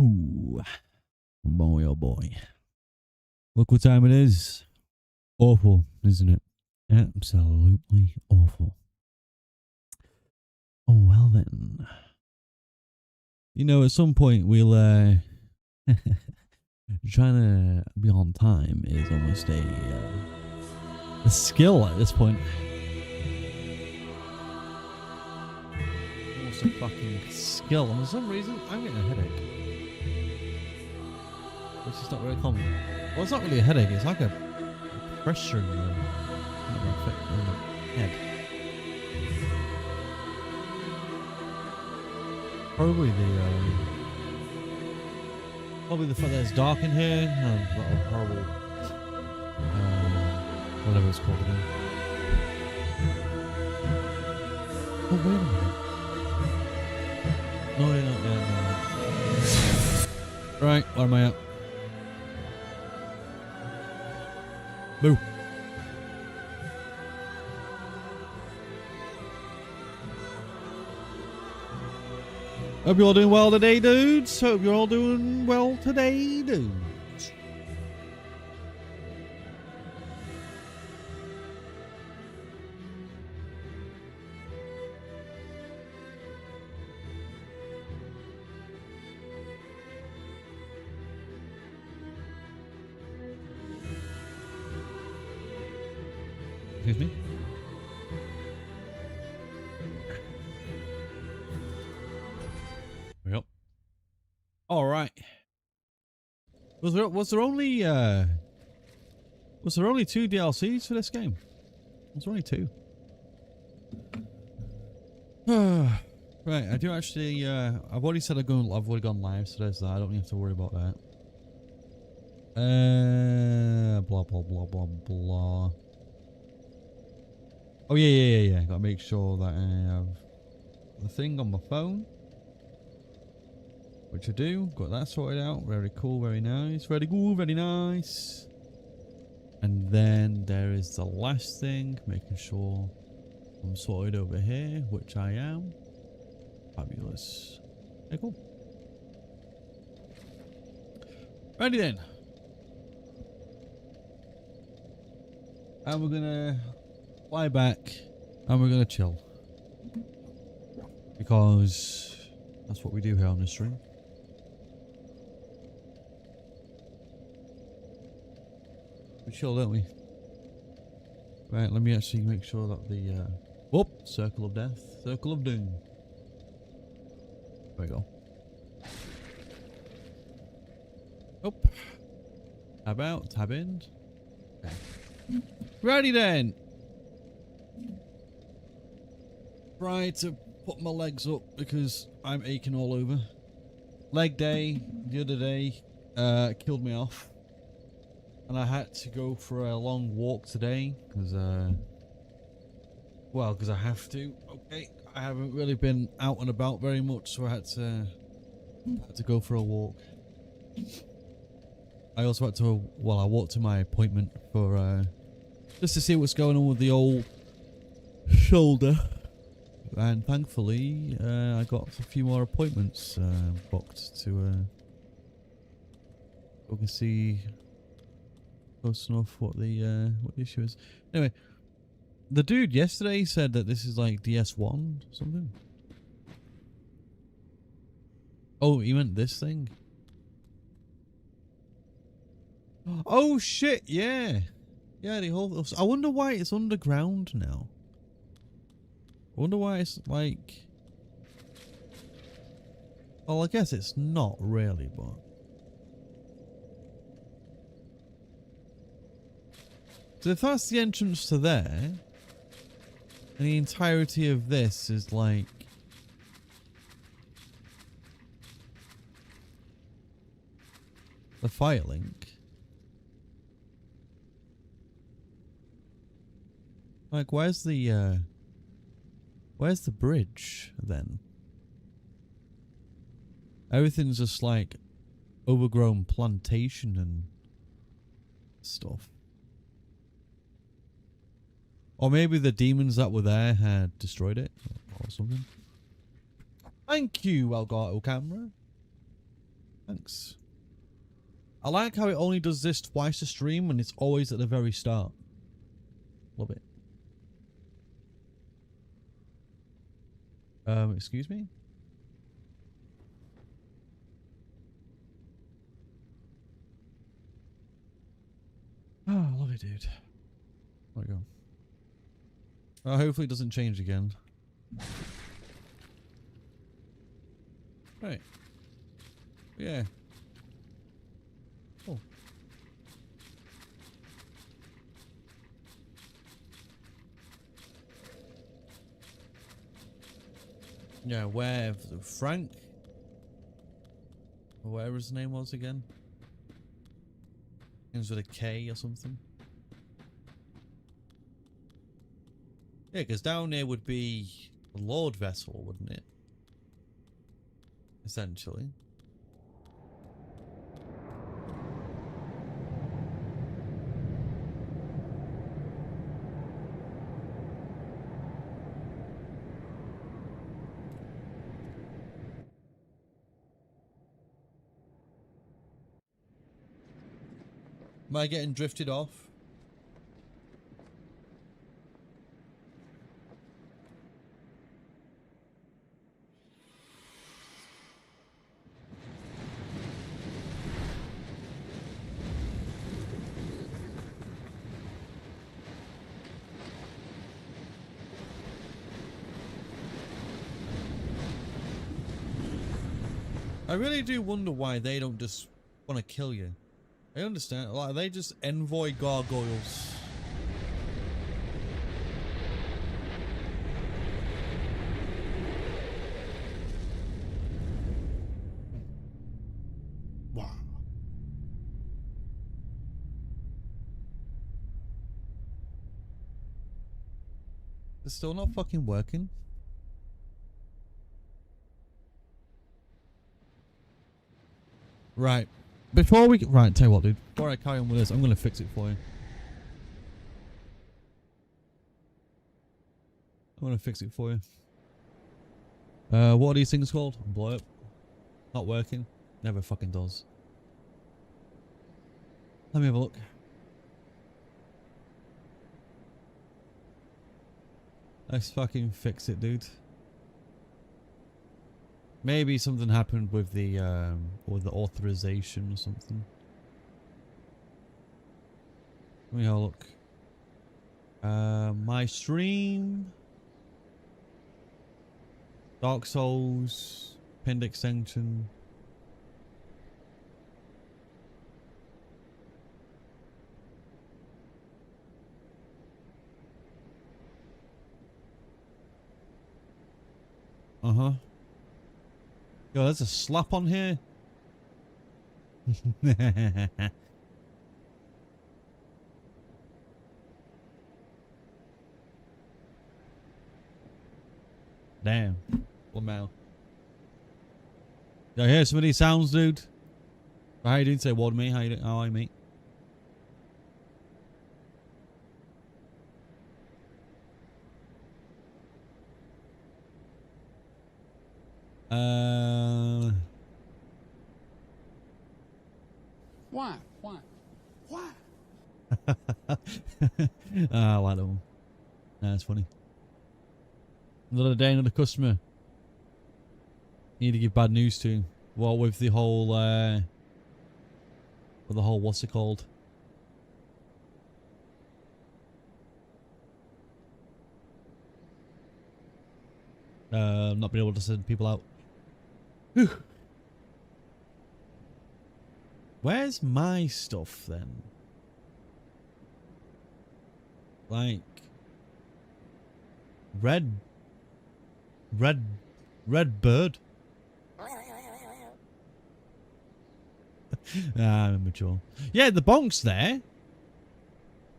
Ooh, boy, oh boy. Look what time it is. Awful, isn't it? Absolutely awful. Oh, well then. You know, at some point we'll, trying to be on time is almost a skill at this point. Almost a fucking skill. And for some reason, I'm getting a headache. Which is not very common. Well, it's not really a headache. It's like a pressure in the head. Probably the fact that it's dark in here. That horrible, whatever it's called again. Oh, wait a minute. No, you're not. No. Right, where am I at? Boo. Hope you're all doing well today, dudes. Hope you're all doing well today, dudes. Excuse me? Yep. All right. Was there only two DLCs for this game? Was there only two? Right, I do actually. I've already said I've already gone live, so there's that. I don't have to worry about that. Blah blah blah blah blah. Oh yeah. Gotta make sure that I have the thing on my phone. Which I do. Got that sorted out. Very cool, very nice. Very cool, very nice. And then there is the last thing. Making sure I'm sorted over here. Which I am. Fabulous. Okay, cool. Ready then. And we're gonna fly back. And we're gonna chill. Because that's what we do here on this stream. We chill, don't we? Right, let me actually make sure that the whoop, circle of death, circle of doom. There we go. Up. Tab out, tab in. Okay. Ready then. Try to put my legs up because I'm aching all over. Leg day the other day killed me off. And I had to go for a long walk today because because I have to. Okay, I haven't really been out and about very much, so I had to go for a walk. I also had to, I walked to my appointment for just to see what's going on with the old shoulder, and thankfully I got a few more appointments booked to we can see close enough what the issue is. Anyway, the dude yesterday said that this is like DS1 or something. Oh, he meant this thing. Oh shit! Yeah, the whole. I wonder why it's underground now. I wonder why it's like. Well, I guess it's not really, but. So if that's the entrance to there, and the entirety of this is like the fire link, like where's the bridge then? Everything's just like overgrown plantation and stuff. Or maybe the demons that were there had destroyed it or something. Thank you, Elgato Camera. Thanks. I like how it only does this twice a stream and it's always at the very start. Love it. Excuse me? Oh, I love it, dude. There we go. Hopefully it doesn't change again. Right. Yeah. Oh. Yeah, where Frank? Or whatever his name was again. Ends with a K or something. Yeah, because down there would be a Lord vessel, wouldn't it? Essentially. Am I getting drifted off? I really do wonder why they don't just want to kill you. I understand. Like, they just envoy gargoyles. Wow. It's still not fucking working. Right. Before we right, tell you what, dude. Before I carry on with this, I'm gonna fix it for you. I'm gonna fix it for you. What are these things called? Blow up. Not working. Never fucking does. Let me have a look. Let's fucking fix it, dude. Maybe something happened with the authorization or something. Let me have a look. My stream. Dark Souls. Pinned extension. Uh-huh. Yo, there's a slap on here. Damn. Lamau. Yo, hear some of these sounds, dude. How you doing? Say what to me? How you doing? How are you, mate? Why? Why? I like that one. Nah, that's funny. Another day, another customer. Need to give bad news to him. Well, with the whole, what's it called? Not being able to send people out. Whew. Where's my stuff then? Like red bird. I'm immature. Yeah, the bonk's there.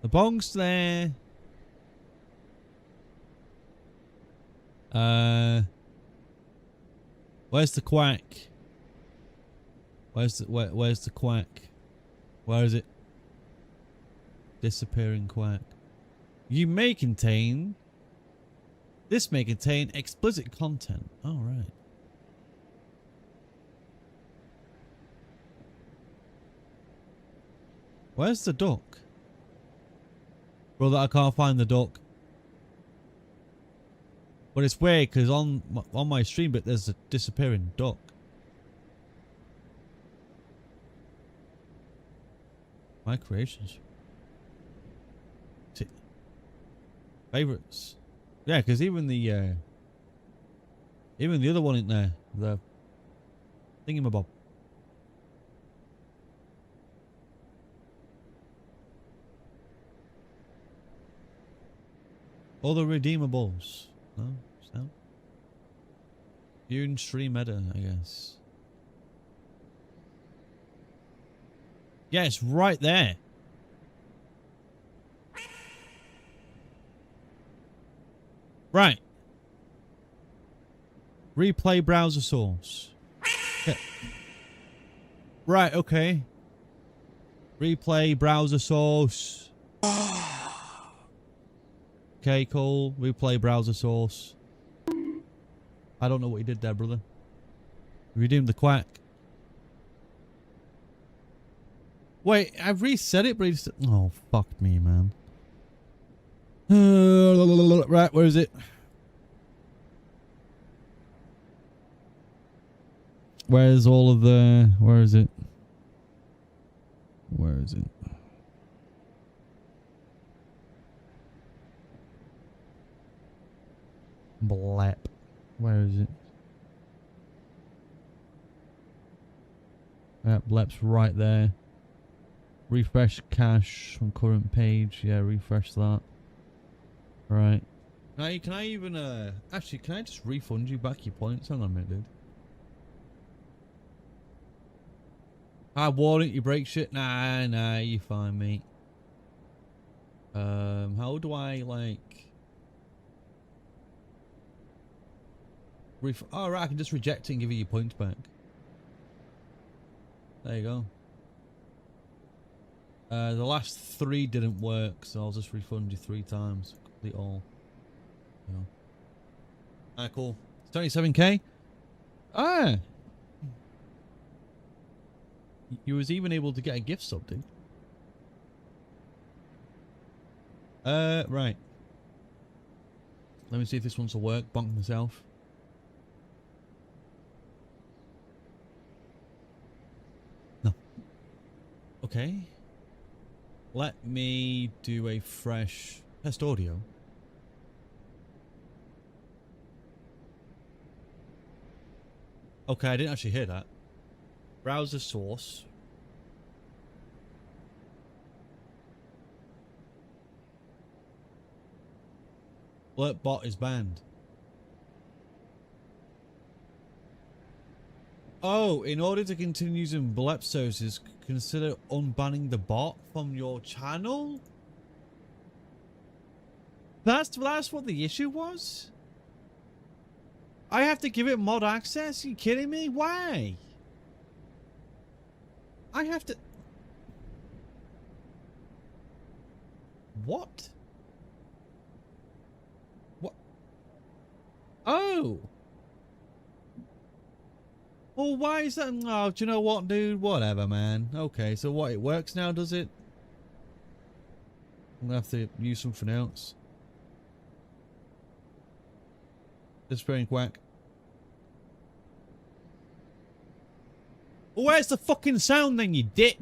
The bonk's there. Where's the quack? Where's the quack? Where is it? Disappearing quack. You may contain... This may contain explicit content. Oh, right. Where's the duck? Brother, I can't find the duck. But it's weird because on my stream bit there's a disappearing duck. My creations. Favorites. Yeah, because even the other one in there, the thingamabob. All the redeemables. No, so. Viewing stream meta, I guess. Yeah, it's right there. Right. Replay browser source. Okay. Right, okay. Replay browser source. Okay, cool. Replay browser source. I don't know what you did there, brother. Redeemed the quack. Wait, I've reset it, but it's... Oh, fuck me, man. Right, where is it? Where's all of the... Where is it? Where is it? Blep. Where is it? Blep's right there. Refresh cache from current page. Yeah, refresh that. Right. Can I even actually can I just refund you back your points? Hang on a minute, dude. I warn it, you break shit. Nah, you fine, mate. How do I like oh, right, I can just reject it and give you your points back. There you go. The last 3 didn't work, so I'll just refund you 3 times. Complete all. Yeah. Alright, cool. 27k? Ah! You was even able to get a gift sub, dude. Right. Let me see if this one's will work. Bonk myself. No. Okay. Let me do a fresh test audio. Okay, I didn't actually hear that. Browser source. Blurp bot is banned. Oh, in order to continue using Blep services, consider unbanning the bot from your channel? That's what the issue was? I have to give it mod access? Are you kidding me? Why? I have to... What? What? Oh! Well, why is that? Oh, do you know what, dude? Whatever, man. Okay, so what? It works now, does it? I'm gonna have to use something else. Disappearing quack. Well, where's the fucking sound then, you dick?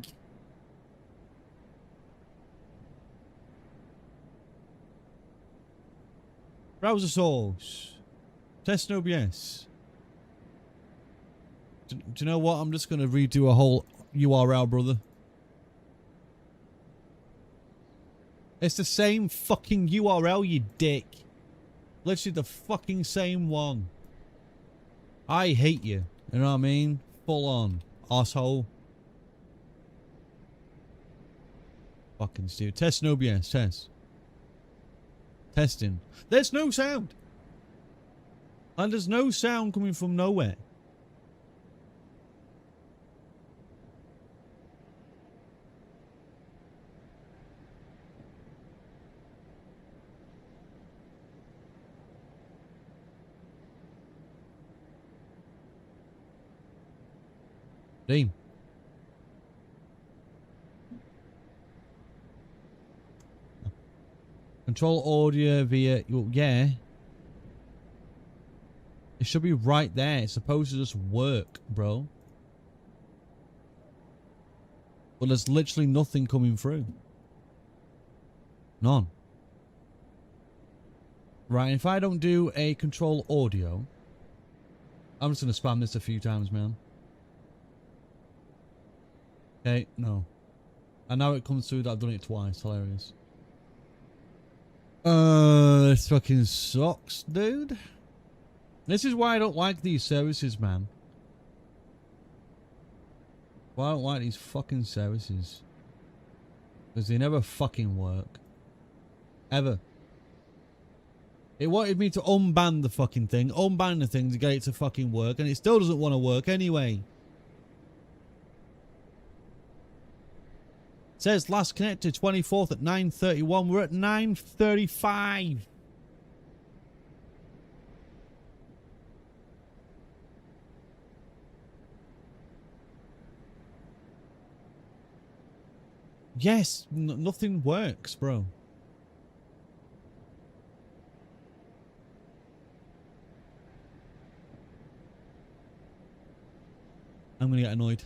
Browser source. Test OBS. Do you know what? I'm just going to redo a whole URL, brother. It's the same fucking URL, you dick. Literally the fucking same one. I hate you. You know what I mean? Full on. Asshole. Fucking stupid. Test an OBS. Test. Testing. There's no sound. And there's no sound coming from nowhere. Damn. Control audio via... Well, yeah. It should be right there. It's supposed to just work, bro. But there's literally nothing coming through. None. Right, if I don't do a control audio... I'm just going to spam this a few times, man. Okay, no. And now it comes through that I've done it twice. Hilarious. This fucking sucks, dude. This is why I don't like these services, man. Why I don't like these fucking services. Because they never fucking work. Ever. It wanted me to unban the fucking thing. Unban the thing to get it to fucking work. And it still doesn't want to work anyway. It says last connected 24th at 9:31. We're at 9:35. Yes, nothing works, bro. I'm gonna get annoyed.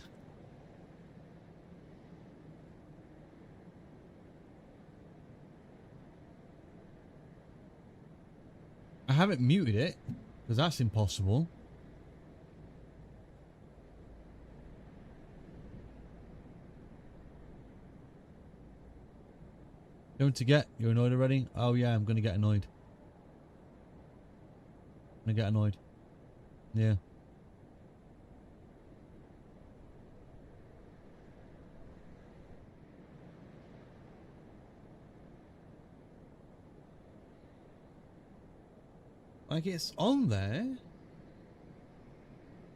I haven't muted it, because that's impossible. Going to get? You're annoyed already? Oh yeah, I'm going to get annoyed. I'm going to get annoyed. Yeah. Like, it's on there.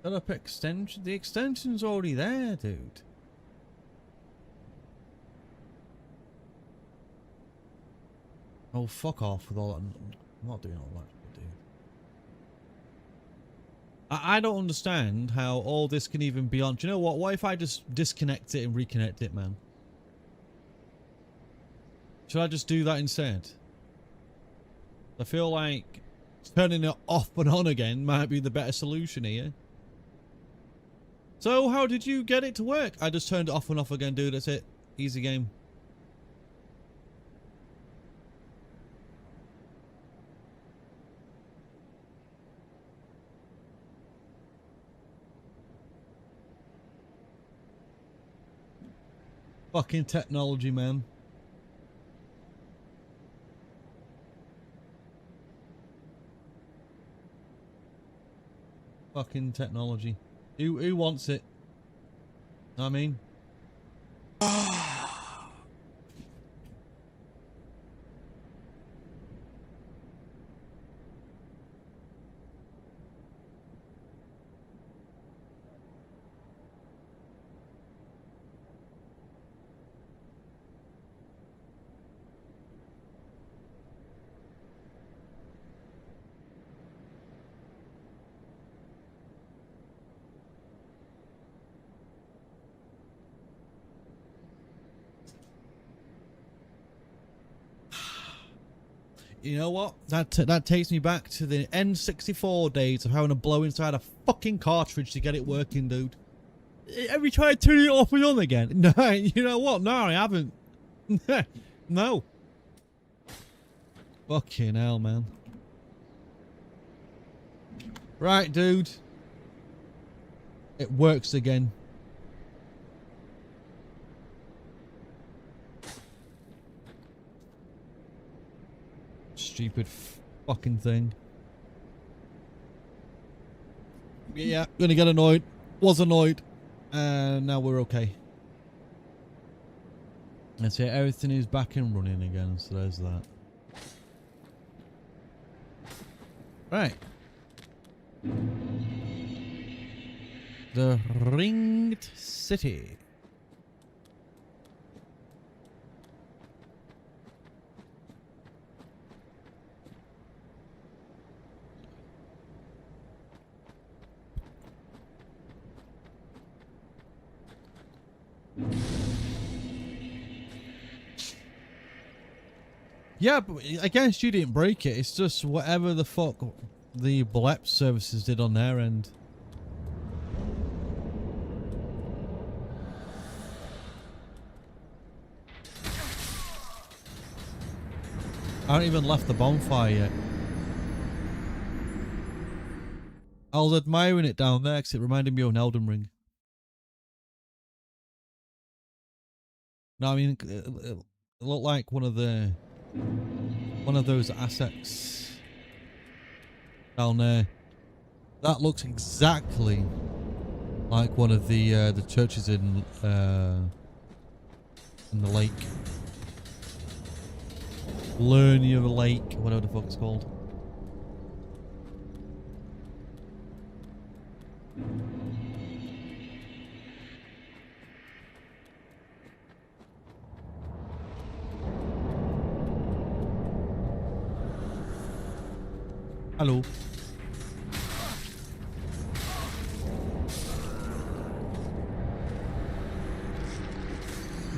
Set up extension. The extension's already there, dude. Oh, fuck off with all that. I'm not doing all that, dude. I don't understand how all this can even be on. Do you know what? What if I just disconnect it and reconnect it, man? Should I just do that instead? I feel like turning it off and on again might be the better solution here. So, how did you get it to work? I just turned it off and off again, dude. That's it. Easy game. Fucking technology, man. Fucking technology. Who wants it? Know what I mean? You know what? That takes me back to the N64 days of having to blow inside a fucking cartridge to get it working, dude. Have you tried turning it off and on again? No, you know what? No, I haven't. No. Fucking hell, man. Right, dude. It works again. Stupid fucking thing. Yeah, gonna get annoyed. Was annoyed. Now we're okay. That's it. Everything is back and running again, so there's that. Right. The Ringed City. Yeah, but I guess you didn't break it. It's just whatever the fuck the BLEP services did on their end. I haven't even left the bonfire yet. I was admiring it down there because it reminded me of an Elden Ring. No, I mean, it looked like one of those assets down there. That looks exactly like one of the churches in the lake. Lernia Lake, whatever the fuck it's called. Hello.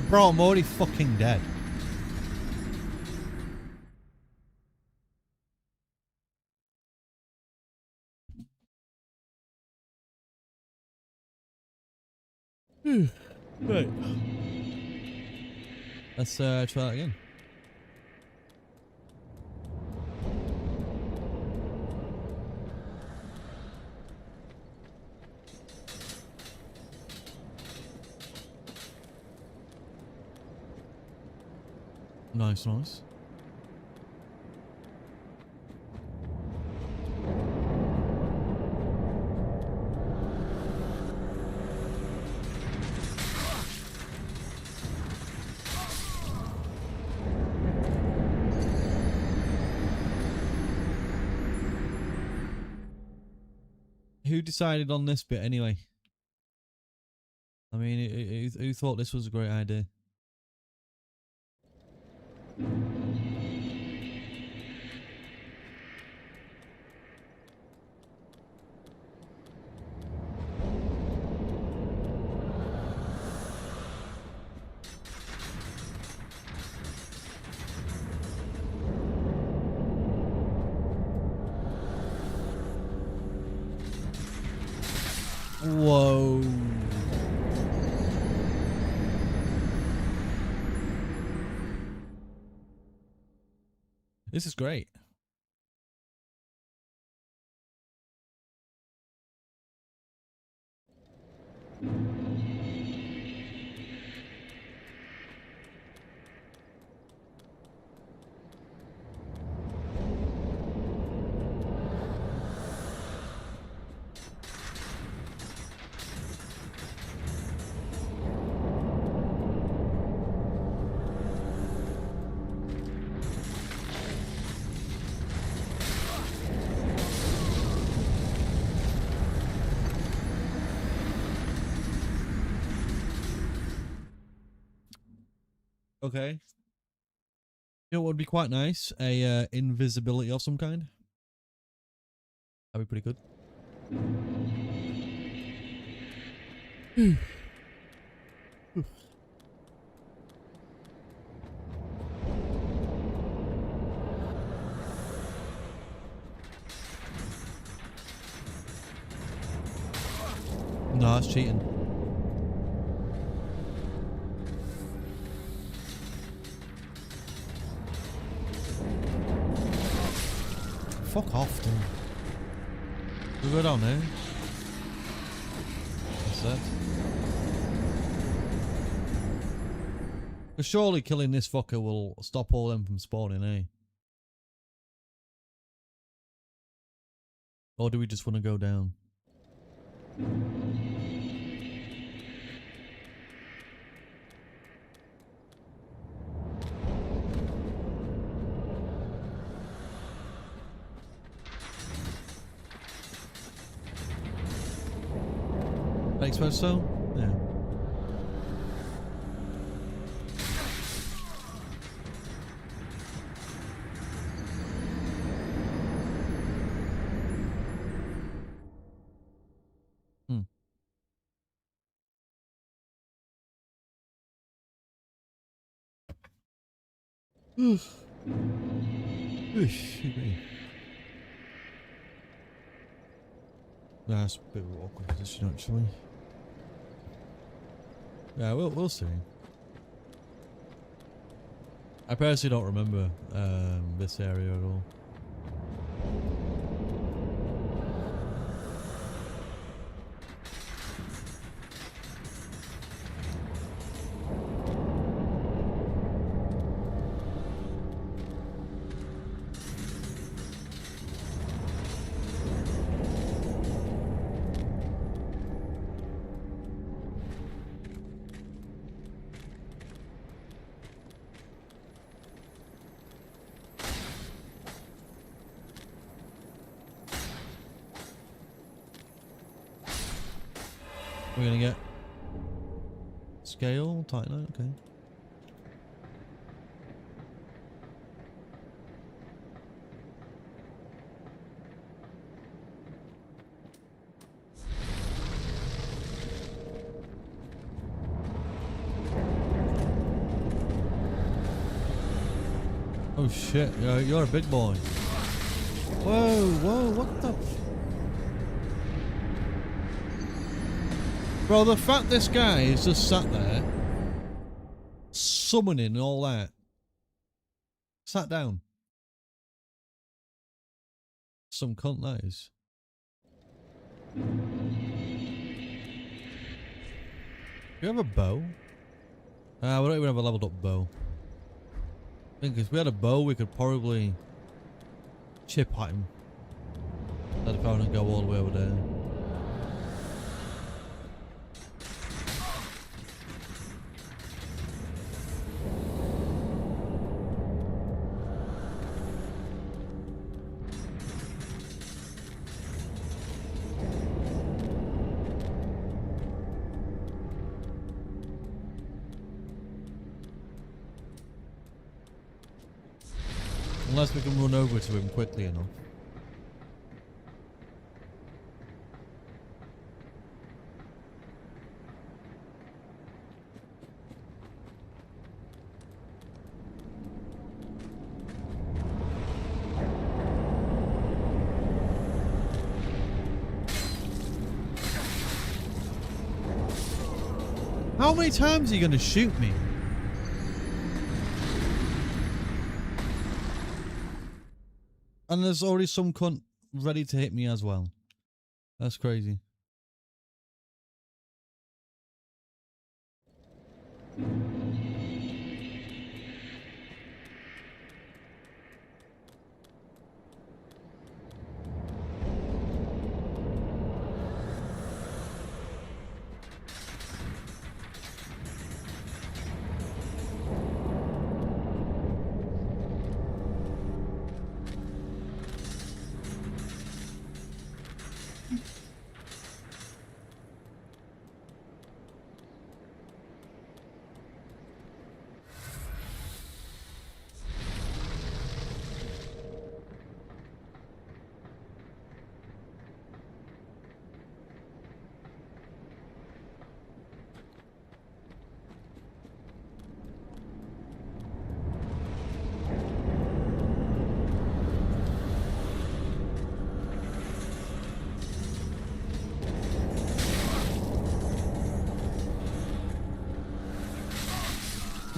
Bro, I'm already fucking dead. Right. Let's try that again. Nice, nice. Who decided on this bit anyway? I mean, who thought this was a great idea? Whoa. This is great. Okay. You know what would be quite nice? A invisibility of some kind. That'd be pretty good. No, that's cheating. Fuck off, dude. We go down there. That's it. But surely killing this fucker will stop all them from spawning, eh? Or do we just want to go down? I suppose so? Yeah. Hmm. Excuse me. That's a bit of an awkward position, actually. Yeah, we'll see. I personally don't remember this area at all. We're gonna get scale, titanite, okay. Oh shit, you're a big boy. Whoa, what the? Bro, the fact this guy is just sat there, summoning and all that. Sat down. Some cunt that is. Do you have a bow? We don't even have a leveled up bow. I think if we had a bow, we could probably chip at him. Instead of having to go all the way over there. Unless we can run over to him quickly enough. How many times are you going to shoot me? And there's already some cunt ready to hit me as well. That's crazy.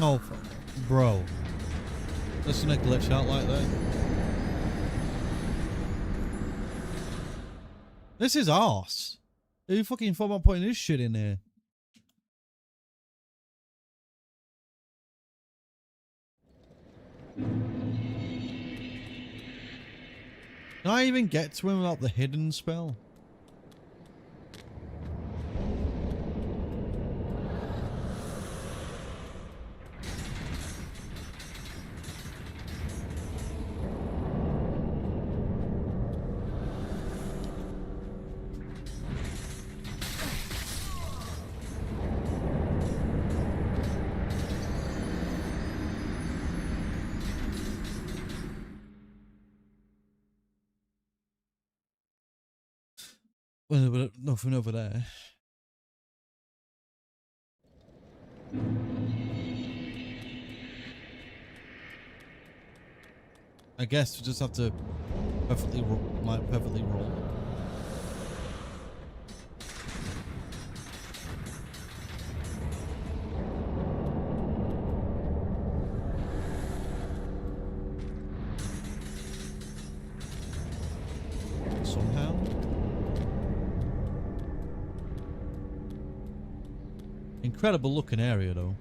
Oh, bro. Listen to glitch out like that. This is arse. Who fucking thought about putting this shit in there? Can I even get to him without the hidden spell? Well, nothing over there. I guess we just have to perfectly perfectly roll. Somehow. Incredible looking area though.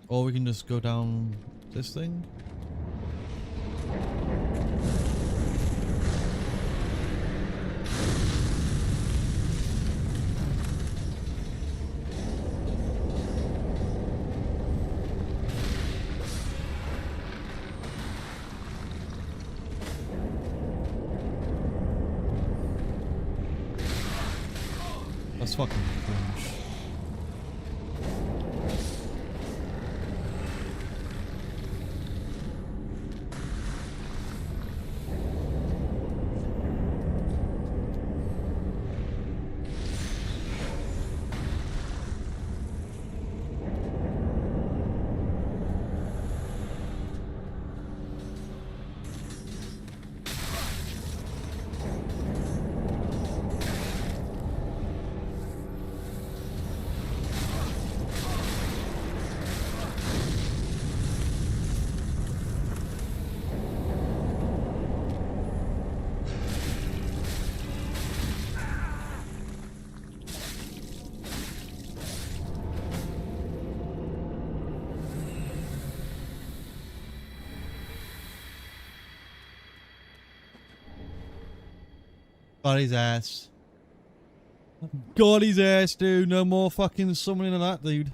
Or we can just go down this thing. That's fucking cringe. Got his ass. Got his ass, dude. No more fucking summoning of that, dude.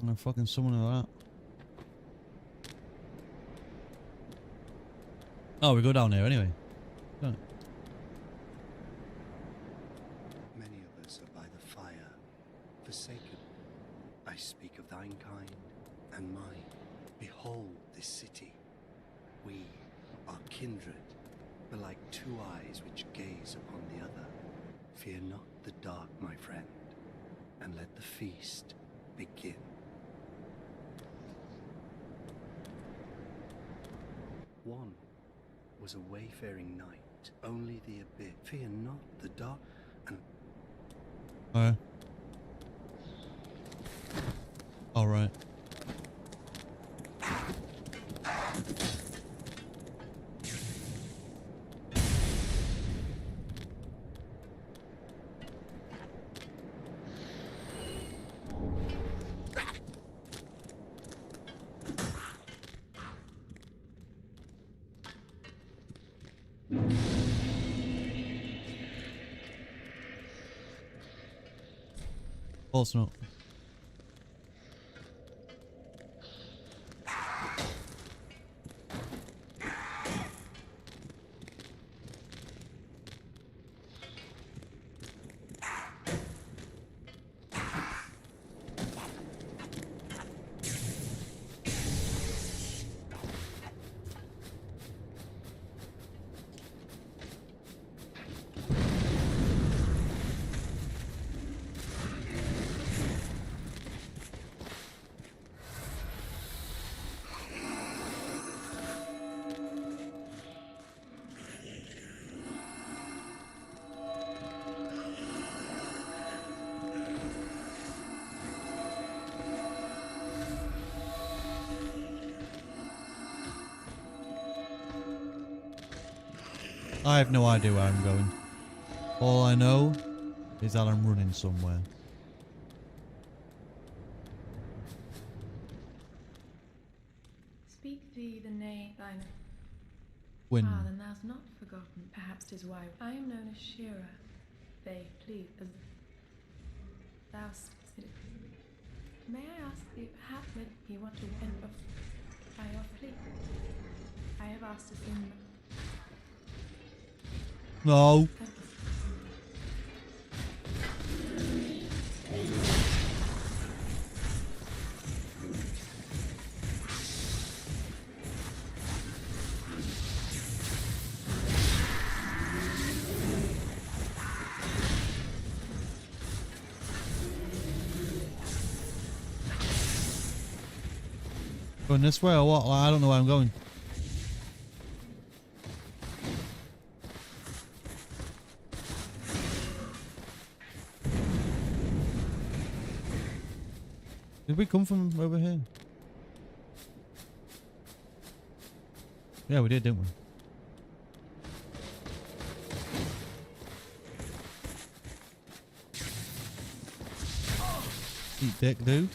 No fucking summoning of that. Oh, we go down here anyway. Don't it? Many of us are by the fire, forsaken. I speak of thine kind and mine. Behold this city. We are kindred, but like two eyes which gaze upon the other. Fear not the dark, my friend, and let the feast begin. One was a wayfaring knight, only the abyss. Fear not the dark, and Alright. False note. I have no idea where I'm going. All I know is that I'm running somewhere. Speak thee the name thine. When Ah, then thou'st not forgotten. Perhaps 'tis why I am known as Shira. They plead as thou sit. May I ask thee, perhaps would he want to end of by your fleet? I have asked a thing. no. Going this way or what? I don't know where I'm going. Did we come from over here? Yeah, we did, didn't we? Eat dick, dude.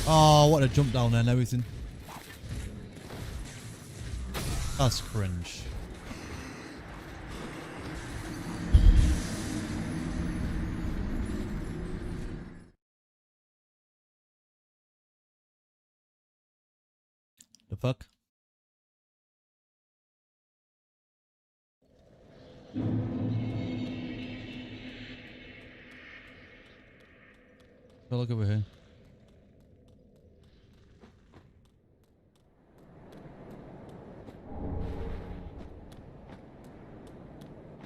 Oh, what a jump down there and everything. That's cringe. The fuck? Go look over here.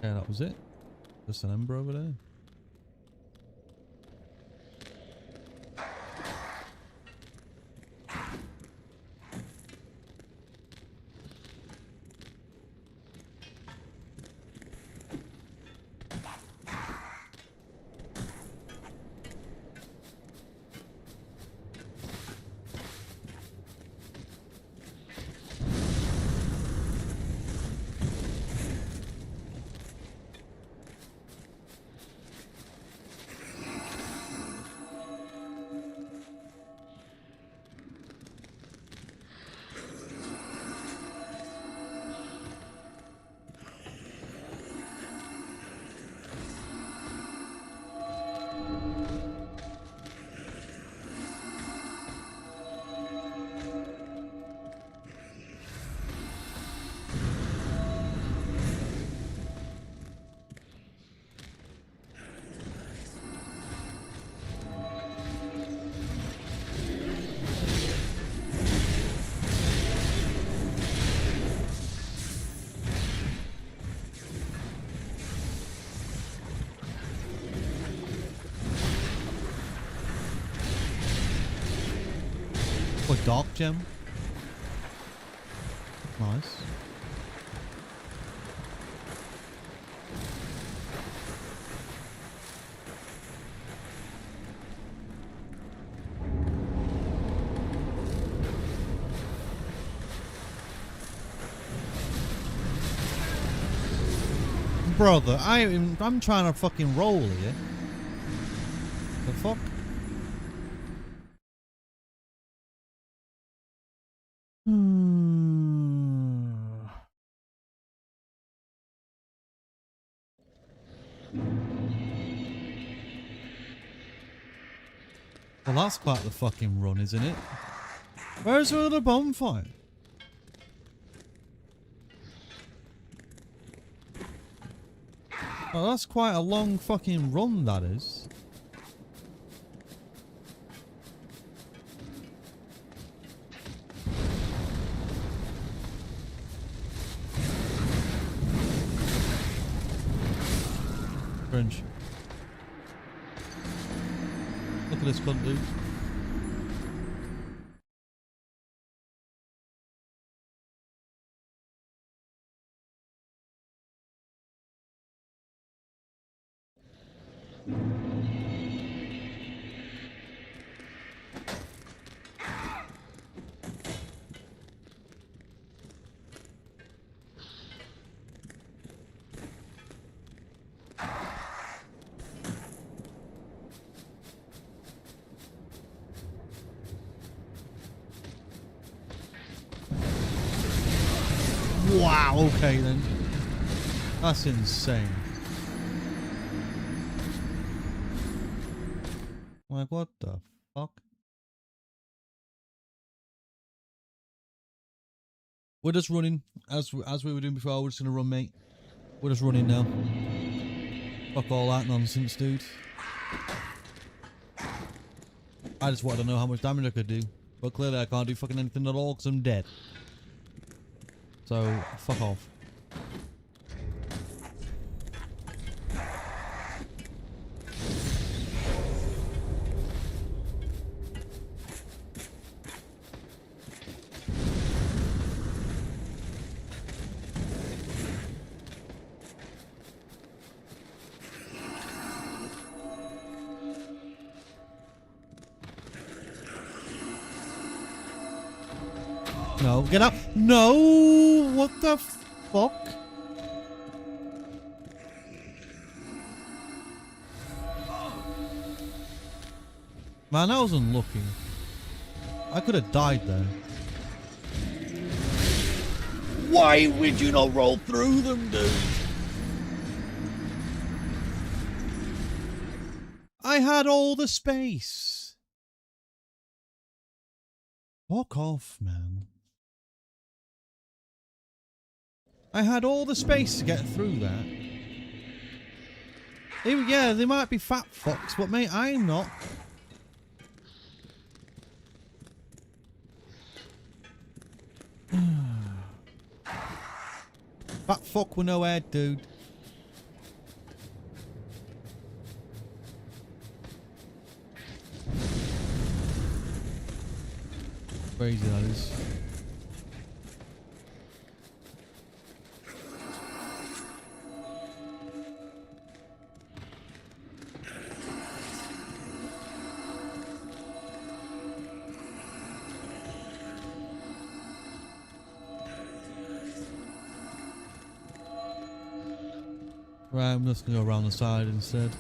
Yeah, that was it. Just an ember over there. Oh, dark gem. Nice. Brother, I'm trying to fucking roll here. The fuck? Well, that's quite the fucking run, isn't it? Where's the other bonfire? Oh, that's quite a long fucking run, that is. Cringe. Look at this cunt, dude. Wow, okay then. That's insane. Like, what the fuck? We're just running, as we were doing before. We're just gonna run, mate. We're just running now. Fuck all that nonsense, dude. I just wanted to know how much damage I could do. But clearly I can't do fucking anything at all because I'm dead. So, fuck off. No, get up. No! What the fuck? Man, I was unlucky. I could have died there. Why would you not roll through them, dude? I had all the space. Fuck off, man. I had all the space to get through that. Yeah, they might be fat fucks, but mate, I'm not. Fat fuck with no head, dude. Crazy that is. Right, I'm just gonna go around the side instead.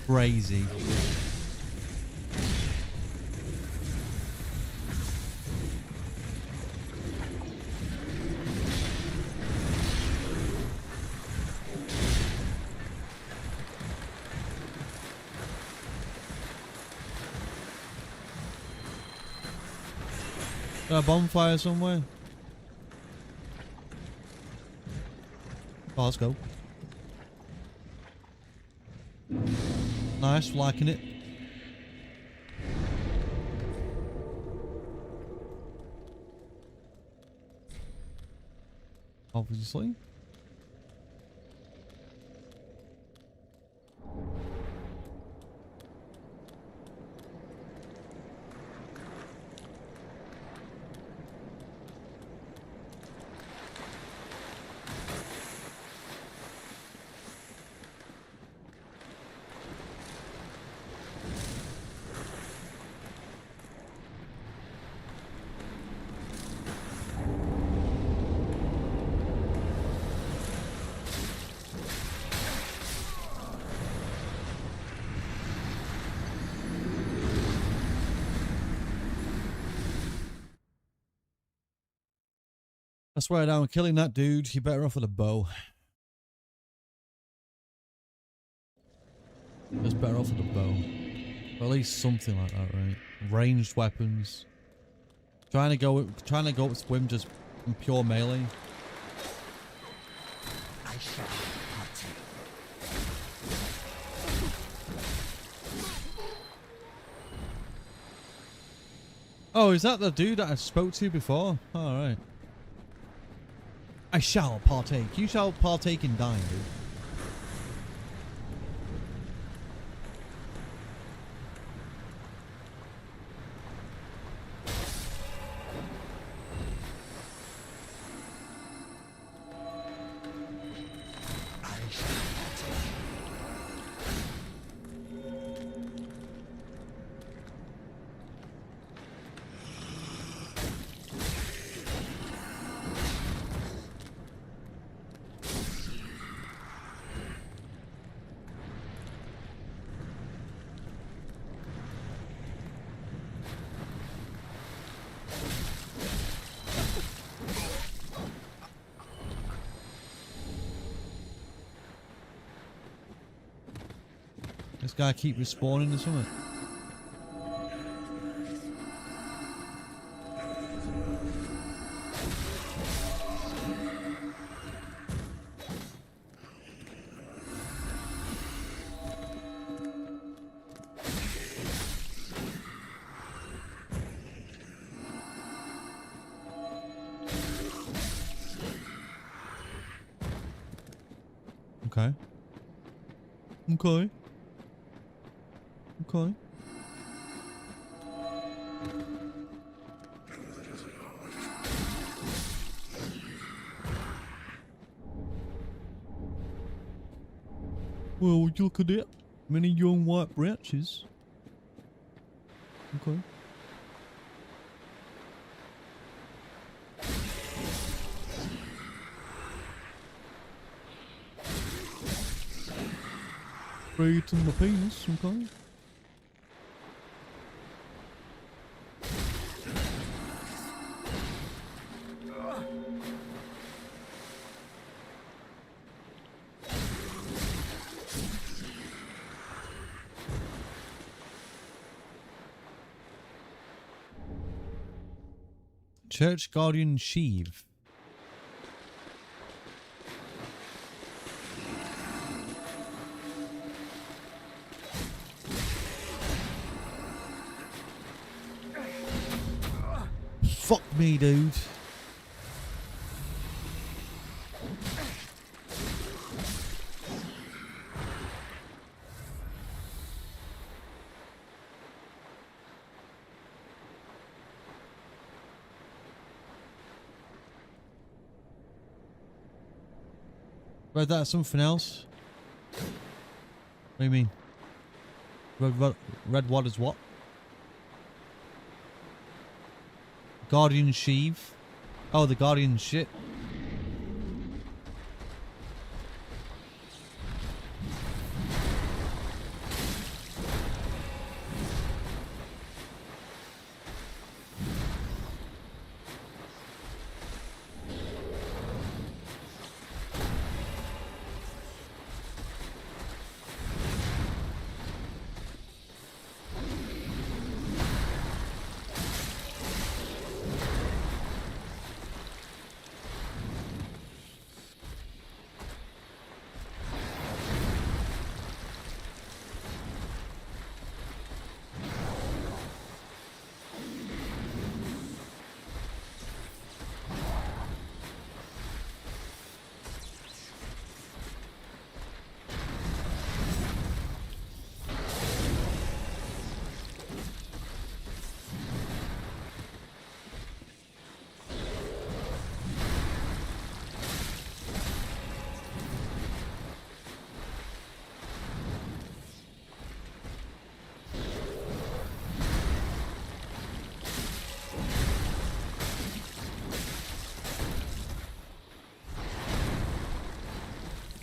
Crazy. A bonfire somewhere? Oh, let's go. Nice, liking it. Obviously. I swear down, killing that dude, you're better off with a bow. Just better off with a bow. Or at least something like that, right? Ranged weapons. Trying to go with swim just in pure melee. I shall partake. Oh, is that the dude that I spoke to before? Alright. I shall partake. You shall partake in dying, dude. This guy keep respawning or something. Okay. Okay. Okay. Well, would you look at it? Many young white branches. Okay. Right in the penis, okay. Church Guardian Sheave. Fuck me, dude. Read that as something else? What do you mean? Red what is what? Guardian Sheave. Oh, the Guardian shit.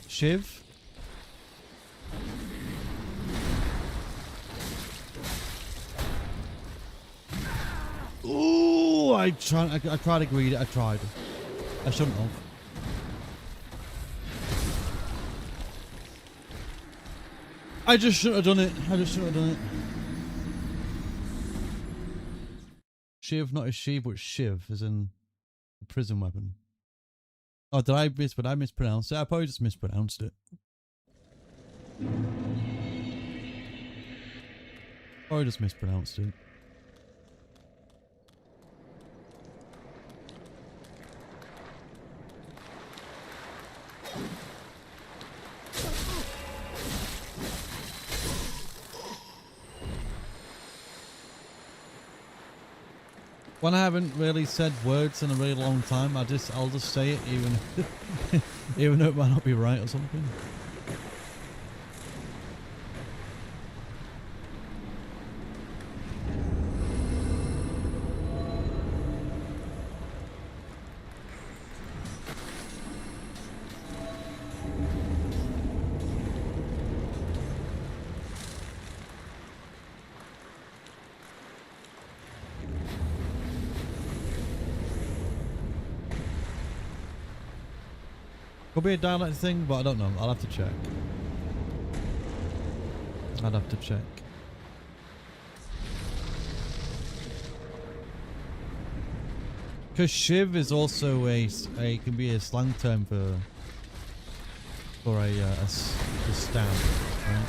Shiv. Ooh, I tried to greed it. I tried. I shouldn't have. I just shouldn't have done it. I just shouldn't have done it. Shiv, not a Shiv, but Shiv, as in a prison weapon. Oh, did I mispronounce it? I probably just mispronounced it. Probably just mispronounced it. When I haven't really said words in a really long time, I'll just say it even even though it might not be right or something. Could be a dialect thing, but I don't know. I'll have to check. I'd have to check. Because Shiv is also a can be a slang term for a stab, right?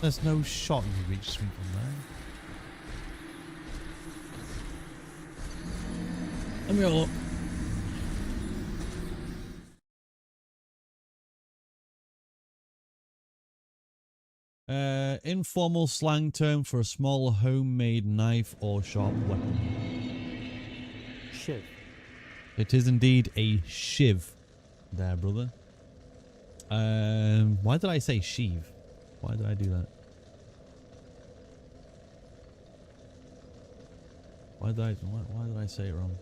There's no shot you reach me from there. Let me have a look. Informal slang term for a small homemade knife or sharp weapon. Shiv. It is indeed a shiv there, brother. Why did I say sheave? Why did I do that? Why did I say it wrong?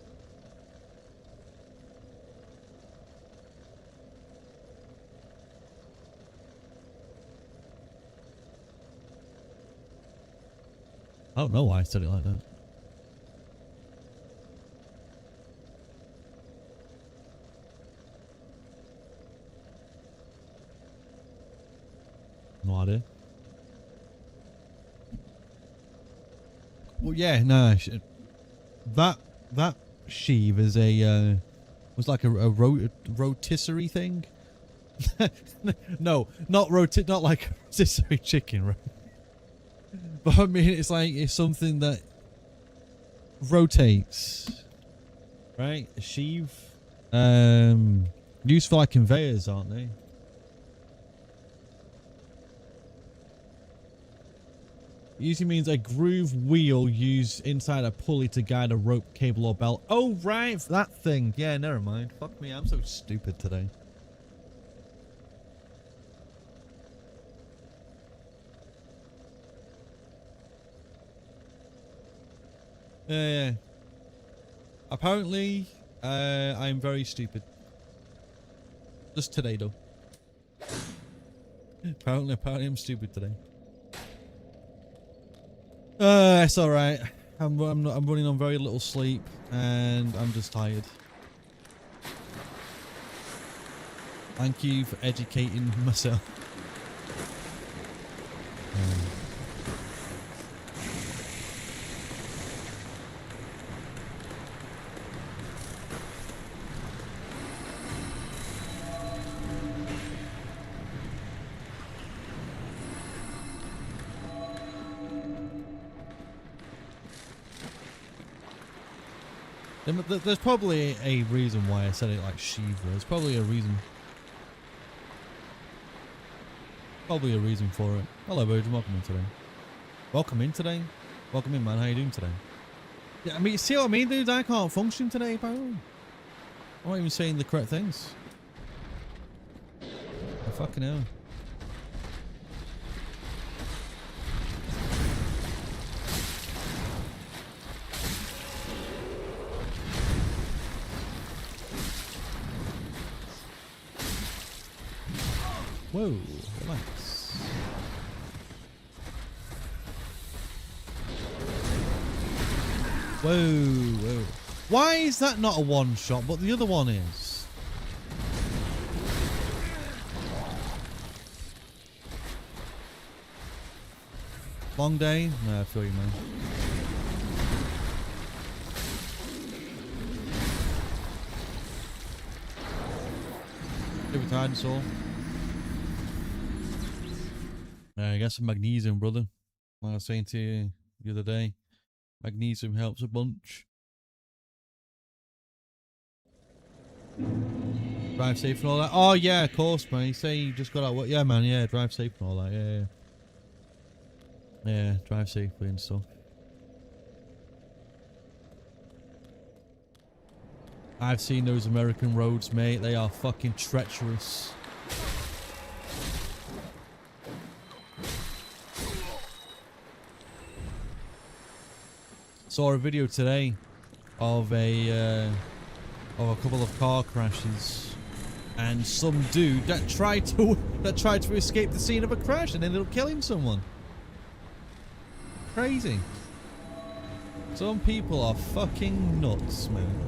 I don't know why I said it like that. No idea. Well, yeah, no. That sheave is a was like a rotisserie thing. No, not like a rotisserie chicken, right? But I mean, it's something that rotates, right? A sheave, used for like conveyors, aren't they? It usually means a groove wheel used inside a pulley to guide a rope, cable, or belt. Oh, right, that thing. Yeah, never mind. Fuck me, I'm so stupid today. Yeah. Apparently, I'm very stupid. Just today, though. Apparently, I'm stupid today. It's all right. I'm running on very little sleep, and I'm just tired. Thank you for educating myself. There's probably a reason why I said it like Shiva. There's probably a reason. Probably a reason for it. Hello, Virgin. Welcome in today. Welcome in today. Welcome in, man. How you doing today? Yeah, I mean, see what I mean, dude? I can't function today, bro. I'm not even saying the correct things. I fucking hell. Whoa, relax. Whoa. Why is that not a one shot, but the other one is? Long day? No, I feel you, man. Every time, so. I got some magnesium, brother. Like I was saying to you the other day, magnesium helps a bunch. Drive safe and all that. Oh yeah, of course, man. You say you just got out. Yeah, man. Yeah, drive safe and all that. Yeah, drive safely and stuff. I've seen those American roads, mate. They are fucking treacherous. Saw a video today of a couple of car crashes, and some dude that tried to escape the scene of a crash and ended up killing someone. Crazy. Some people are fucking nuts, man.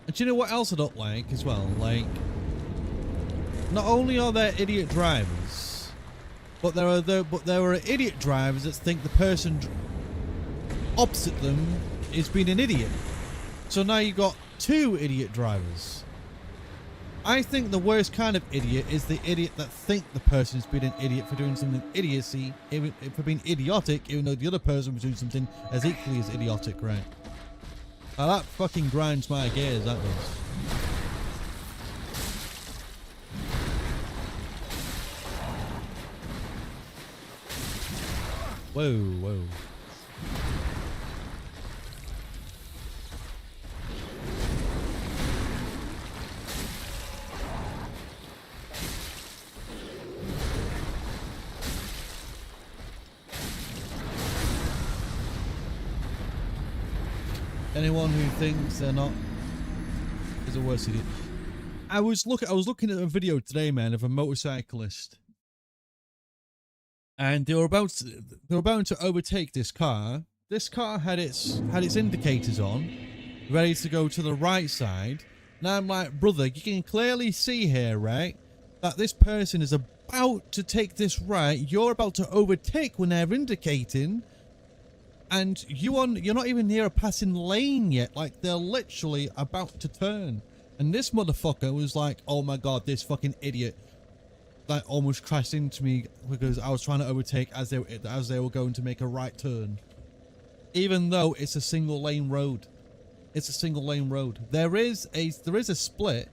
And do you know what else I don't like as well? Like, not only are there idiot drivers, but there are idiot drivers that think the person opposite them is being an idiot. So now you've got two idiot drivers. I think the worst kind of idiot is the idiot that think the person's been an idiot for doing something idiocy, even for being idiotic, even though the other person was doing something as equally as idiotic, right? Now that fucking grinds my gears, that does. Whoa, whoa. Anyone who thinks they're not is a worse idiot. I was looking at a video today, man, of a motorcyclist, and they were about to overtake this car. This car had its indicators on, ready to go to the right side. Now I'm like, brother, you can clearly see here, right, that this person is about to take this right. You're about to overtake when they're indicating. And you're not even near a passing lane yet. Like, they're literally about to turn. And this motherfucker was like, oh my god, this fucking idiot. Like, almost crashed into me because I was trying to overtake as they were going to make a right turn. Even though it's a single lane road. It's a single lane road. There is a split.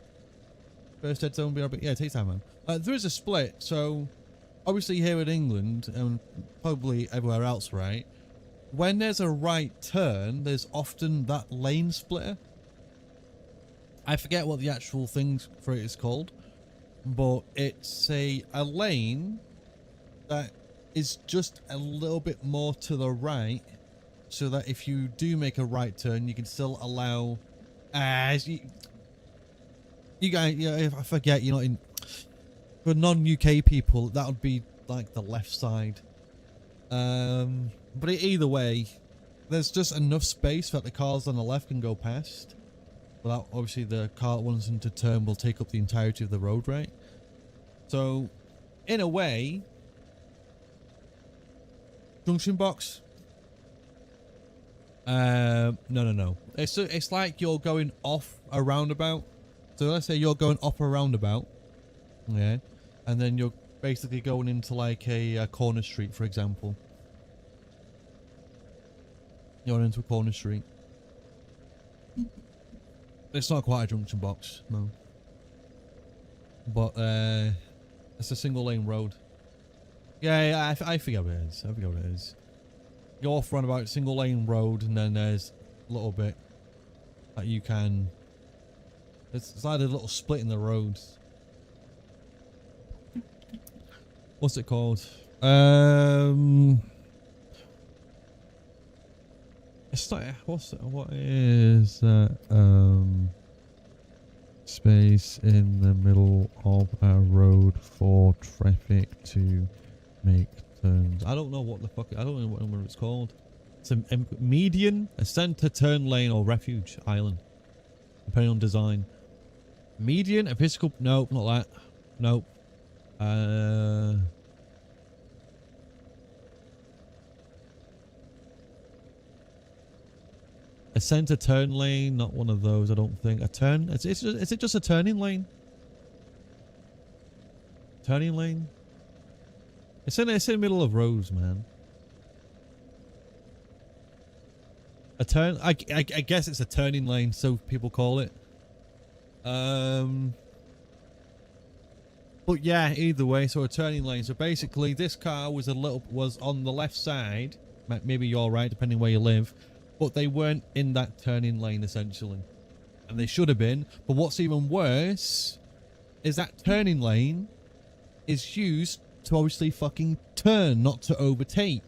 First head zone, yeah, take time, man. There is a split. So, obviously here in England, and probably everywhere else, right? When there's a right turn, there's often that lane splitter. I forget what the actual thing for it is called, but it's a lane that is just a little bit more to the right, so that if you do make a right turn, you can still allow. You guys, yeah, if I forget, you're not in. For non-UK people, that would be like the left side. But either way, there's just enough space that the cars on the left can go past. Without, obviously, the car that wants them to turn will take up the entirety of the road, right? So, in a way, junction box. No. It's like you're going off a roundabout. So let's say you're going off a roundabout, yeah, and then you're basically going into like a corner street, for example. You're into a corner street. It's not quite a junction box, no. But it's a single lane road. Yeah, I forget what it is. I forget what it is. You're off roundabout, single lane road, and then there's a little bit that you can. It's like a little split in the road. What's it called? It's like, what is that? Space in the middle of a road for traffic to make turns. I don't know what the fuck. I don't know what it's called. It's a median, a center turn lane, or refuge island, depending on design. Median, a physical. Nope, not that. Nope. A center turn lane, not one of those. I don't think a turn. Is it just a turning lane? Turning lane. It's in the middle of roads, man. A turn. I guess it's a turning lane, so people call it. But yeah, either way, so a turning lane. So basically, this car was on the left side. Maybe you're right, depending where you live. But they weren't in that turning lane, essentially. And they should have been. But what's even worse is that turning lane is used to obviously fucking turn, not to overtake.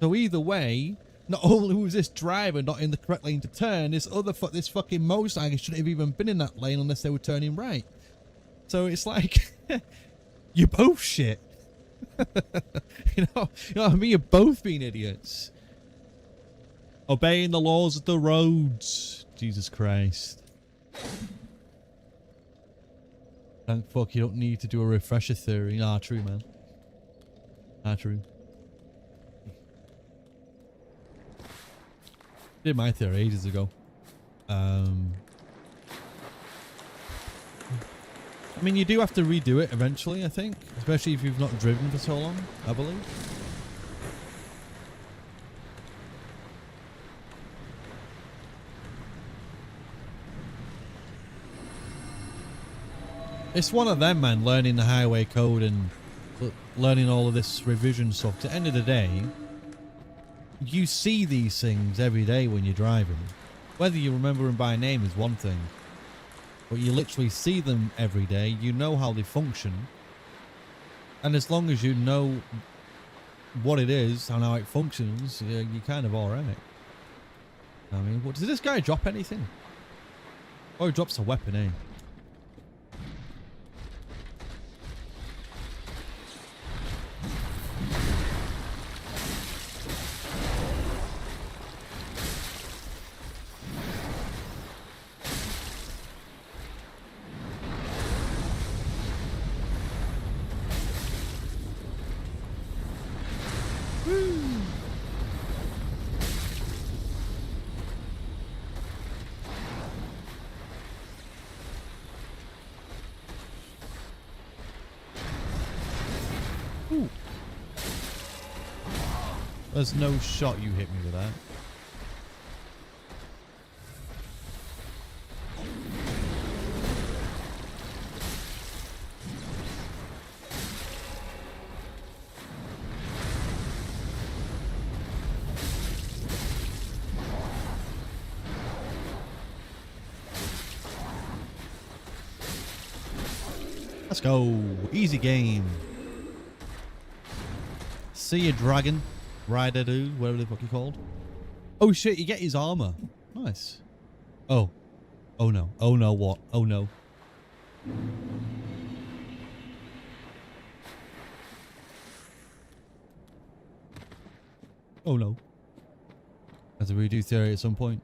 So either way, not only was this driver not in the correct lane to turn, this fucking motorcycle shouldn't have even been in that lane unless they were turning right. So it's like, you're both shit. you know what I mean? You're both being idiots. Obeying the laws of the roads. Jesus Christ. Thank fuck you don't need to do a refresher theory. Nah, true, man. Nah, true. Did my theory ages ago. I mean, you do have to redo it eventually, I think. Especially if you've not driven for so long, I believe. It's one of them, man, learning the highway code and learning all of this revision stuff. At the end of the day, you see these things every day when you're driving. Whether you remember them by name is one thing. But you literally see them every day. You know how they function. And as long as you know what it is and how it functions, you're kind of alright. I mean, what, does this guy drop anything? Oh, he drops a weapon, eh? Ooh. There's no shot you hit me with that. Let's go. Easy game. See you, dragon. Rider dude, whatever the fuck you called. Oh shit, you get his armor. Nice. Oh. Oh no. Oh no, what? Oh no. Oh no. Have to redo theory at some point.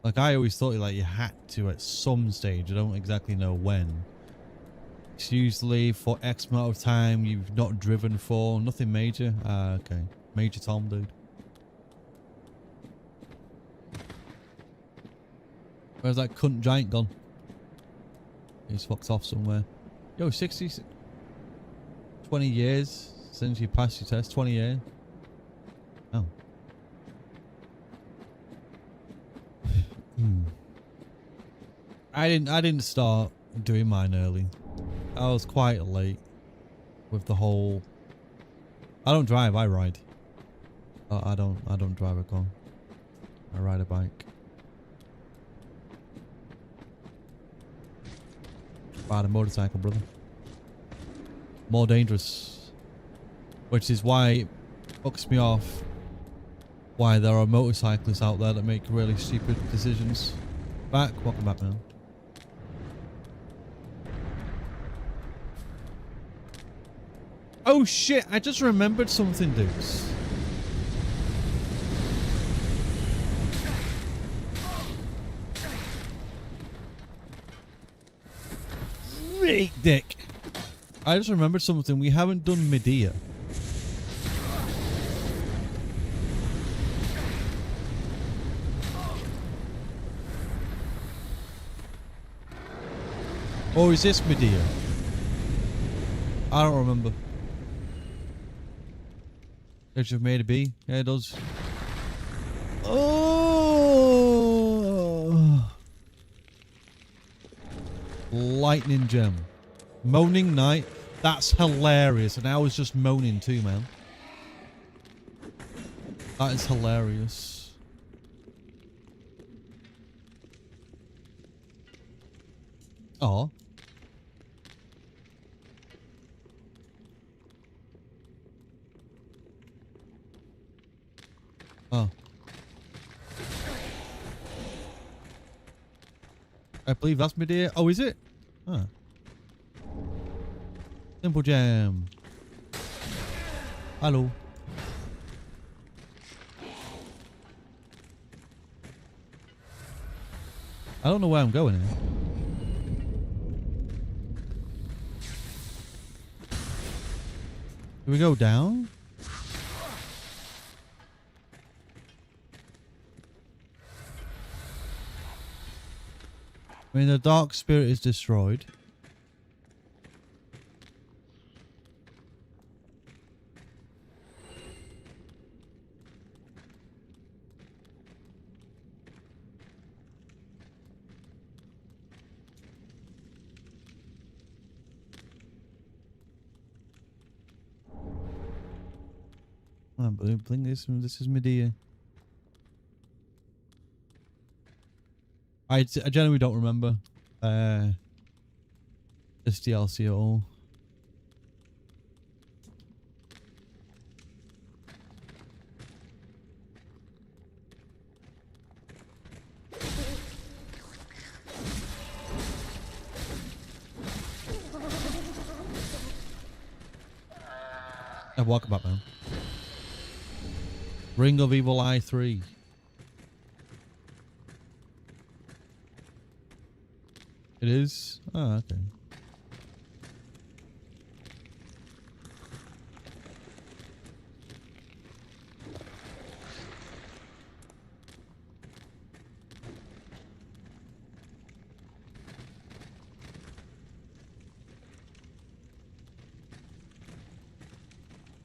Like, I always thought like you had to at some stage. I don't exactly know when. It's usually for X amount of time you've not driven for. Nothing major. Okay. Major Tom, dude. Where's that cunt giant gone? He's fucked off somewhere. Yo, 60... 20 years since you passed your test. 20 years. Oh. I didn't start doing mine early. I was quite late with the whole. I don't drive, I ride. I don't drive a car. I ride a bike. Ride a motorcycle, brother. More dangerous. Which is why it fucks me off. Why there are motorcyclists out there that make really stupid decisions. Welcome back, man. Oh shit, I just remembered something, dudes. Great dick. I just remembered something. We haven't done Medea. Or is this Medea? I don't remember. Edge of Made B. Yeah, it does. Oh! Lightning gem. Moaning Knight. That's hilarious. And I was just moaning too, man. That is hilarious. Oh. Oh. I believe that's Medea. Oh, is it? Huh. Simple Jam. Hello. I don't know where I'm going here. Do we go down? I mean, the dark spirit is destroyed. Blink this is Medea. I genuinely don't remember this DLC at all. Welcome back, man. Ring of Evil Eye 3. It is? Oh, okay.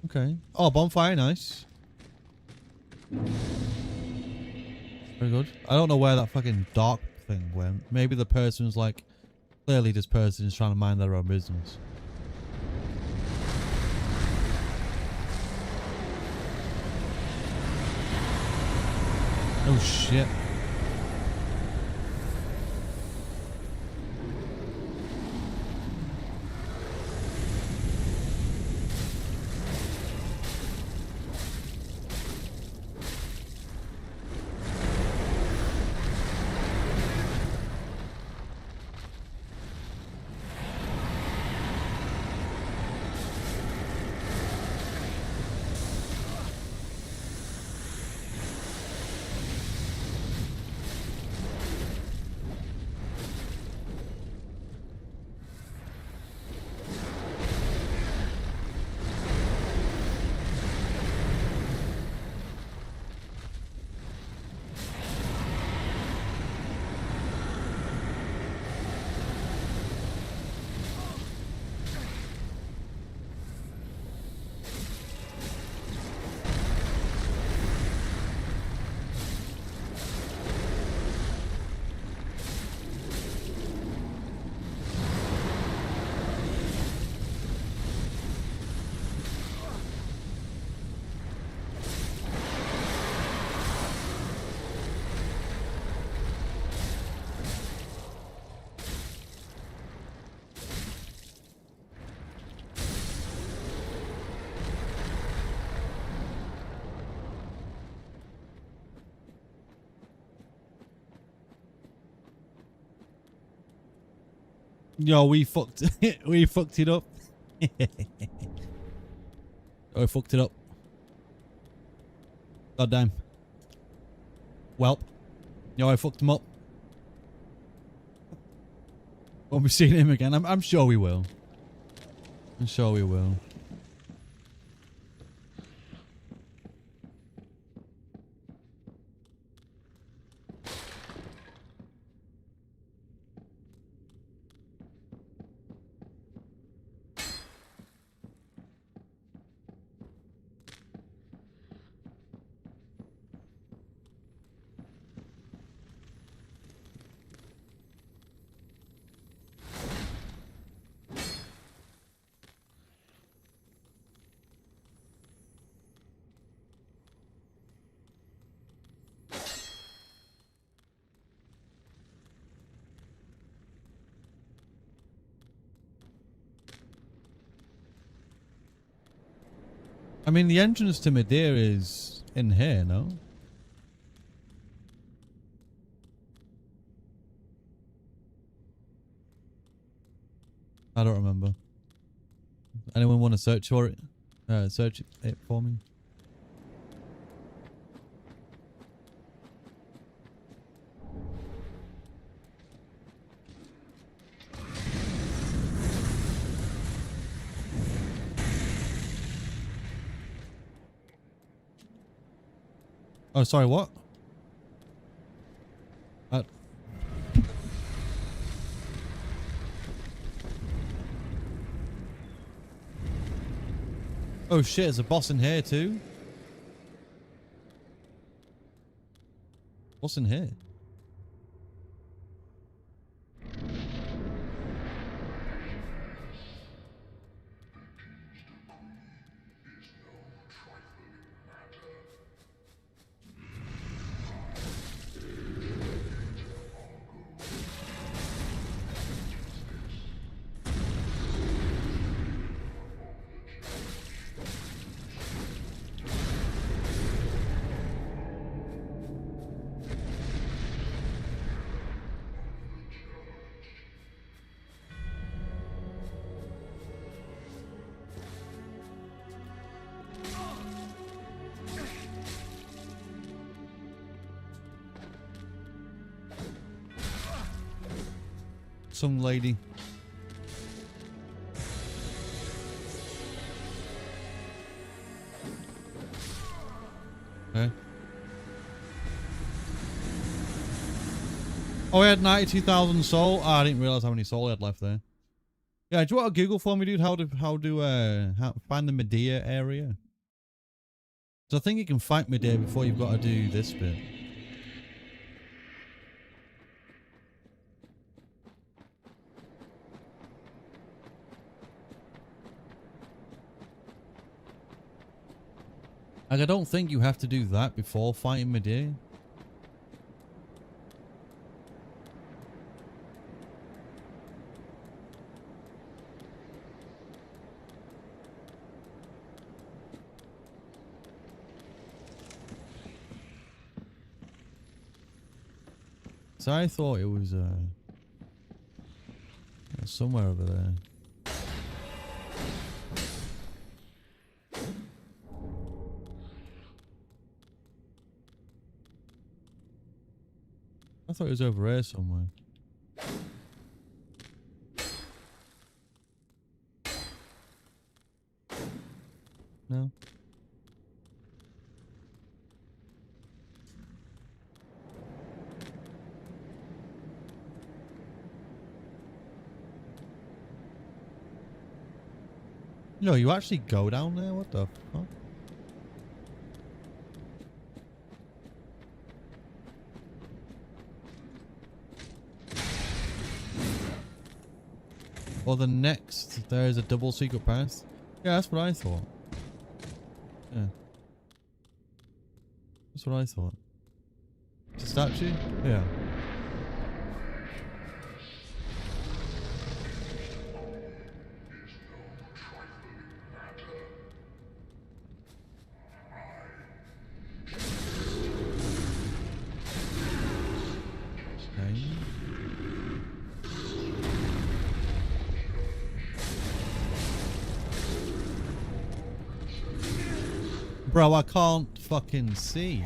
Okay. Oh, bonfire, nice. Very good. I don't know where that fucking dark thing went. Maybe the person's like, clearly this person is trying to mind their own business. Oh shit. Yo, we fucked we fucked it up. Oh, we fucked it up. God damn. Welp. Yo, I fucked him up. Won't be seeing him again. I'm sure we will. I'm sure we will. I mean, the entrance to Medea is in here, no? I don't remember. Anyone want to search for it? Search it for me. Oh, sorry, what? Oh shit, there's a boss in here too. What's in here? Some lady. Okay. Oh, I had 92,000 soul. Oh, I didn't realize how many soul I had left there. Yeah, do you want to Google for me, dude? How find the Medea area? So I think you can fight Medea before you've got to do this bit. Like, I don't think you have to do that before fighting Medea. So I thought it was somewhere over there. I thought it was over here somewhere. No. No, you actually go down there? What the fuck? Or the next, there is a double secret path. Yeah, that's what I thought. Yeah. That's what I thought. It's a statue? Yeah. Okay. Bro, I can't fucking see.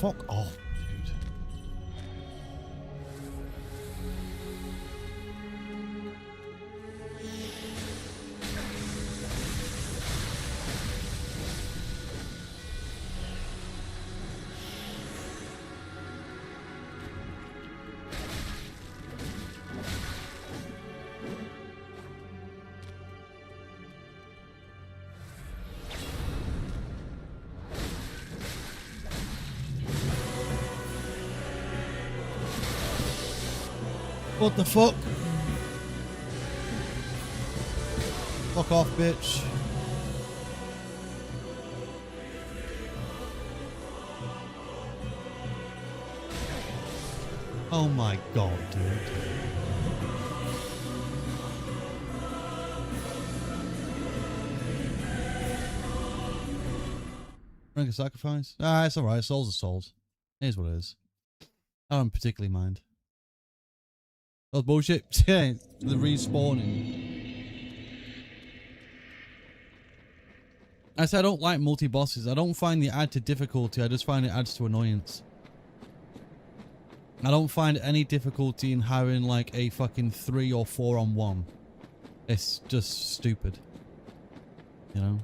Fuck off, dude. What the fuck? Fuck off, bitch. Oh my god, dude. Rank of sacrifice? Ah, it's alright. Souls are souls. Here's what it is. I don't particularly mind. was bullshit. Yeah, the respawning. I said I don't like multi-bosses. I don't find the add to difficulty. I just find it adds to annoyance. I don't find any difficulty in having like a fucking 3 or 4 on 1. It's just stupid. You know?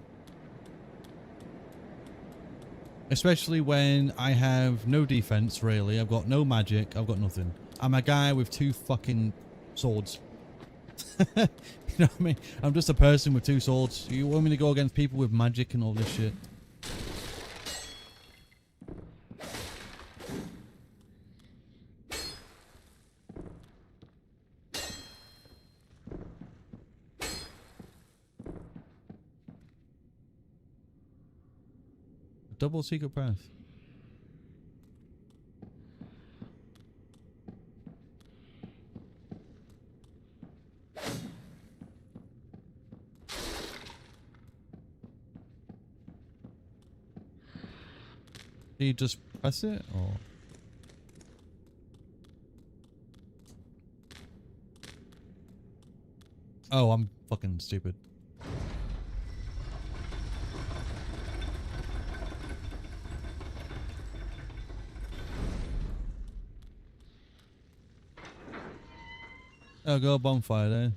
Especially when I have no defense, really. I've got no magic. I've got nothing. I'm a guy with 2 fucking swords. You know what I mean? I'm just a person with 2 swords. You want me to go against people with magic and all this shit? Double secret path. Do you just press it or? Oh, I'm fucking stupid. Oh, go a bonfire there.